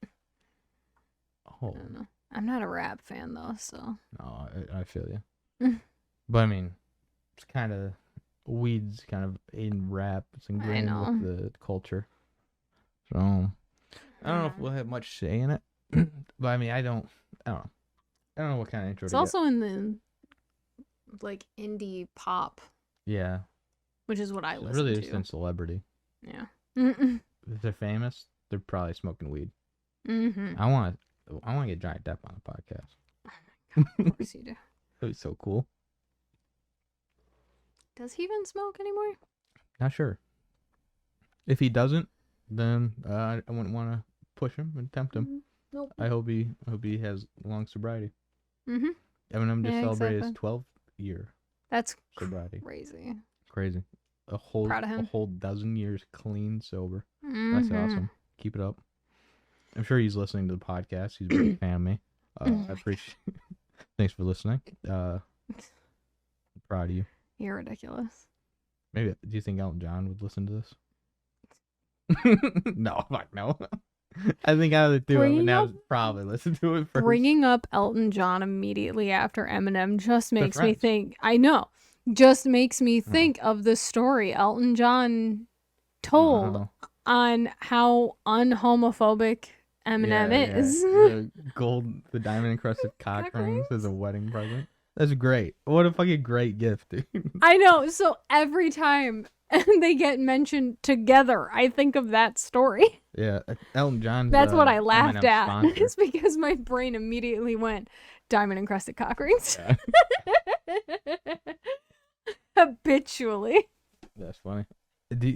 I don't know. I'm not a rap fan though, so.
No, I feel you. But I mean, it's kind of weed's kind of in rap. It's ingrained with the culture. So I don't know if we'll have much say in it. But I mean, I don't know. I don't know what kind of intro.
It's also in the like indie pop.
Yeah.
Which is what I listen to.
Really just in celebrity.
Yeah.
If they're famous, they're probably smoking weed. I want to get Johnny Depp on the podcast.
Oh my God, of course you do.
That'd be so cool.
Does he even smoke anymore?
Not sure. If he doesn't, then I wouldn't want to push him and tempt him.
Nope.
I hope he has long sobriety.
Eminem
just celebrated his 12th year.
That's
sobriety.
Crazy.
Proud of him. A whole dozen years clean sober. That's awesome. Keep it up. I'm sure he's listening to the podcast. He's a big fan of me. I appreciate. Thanks for listening. I'm proud of you.
You're ridiculous.
Maybe. Do you think Elton John would listen to this? No, fuck no. I think out of the two, Eminem would probably listen to it first.
Bringing up Elton John immediately after Eminem just makes me think. I know. Just makes me think of the story Elton John told on how unhomophobic M&M is.
The diamond encrusted cock rings as a wedding present. That's great. What a fucking great gift, dude.
I know. So every time they get mentioned together, I think of that story.
Yeah, Elton John's.
That's what I laughed
M&M
at.
sponsor.
It's because my brain immediately went diamond encrusted cock rings.
Yeah.
Habitually.
That's funny.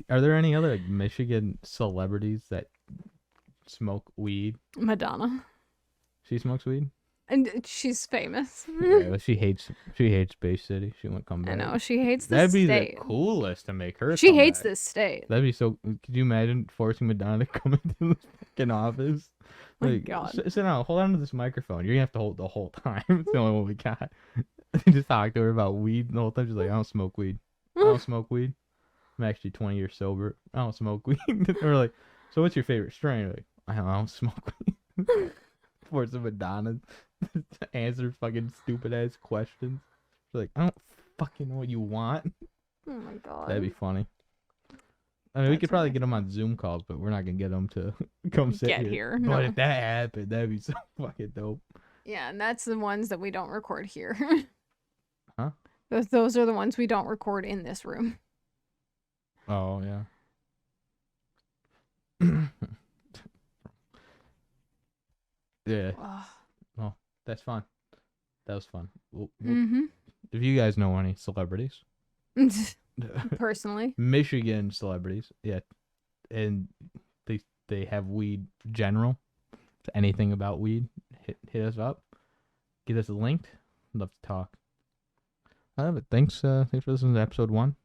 Are there any other like, Michigan celebrities that smoke weed?
Madonna.
She smokes weed?
And she's famous.
Yeah, but she hates Bay City. She won't come back.
I know. She hates this
That'd be
state.
the coolest to make her.
She hates
back.
this state.
That'd be so. Could you imagine forcing Madonna to come into the fucking office?
My
Like,
God.
Sit down. Hold on to this microphone. You're gonna have to hold the whole time. It's the only one we got. Just talk to her about weed the whole time. She's like, I don't smoke weed. I don't smoke weed. I'm actually 20 years sober. I don't smoke weed. We're like, so what's your favorite strain? Like, I don't smoke weed. Force Madonna to answer fucking stupid ass questions. She's like, I don't fucking know what you want.
Oh my God.
That'd be funny. I mean, we could probably get them on Zoom calls, but we're not gonna get them to come sit here.
No.
But if that happened, that'd be so fucking dope.
Yeah, and that's the ones that we don't record here.
Huh?
Those are the ones we don't record in this room.
Oh yeah. Yeah. Well, that's fun. That was fun. If you guys know any celebrities,
personally,
Michigan celebrities, yeah, and they have weed general, anything about weed, hit us up, get us linked. Love to talk. But thanks for listening to episode 1.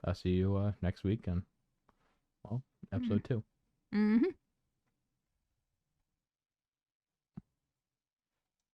I'll see you next week on episode 2.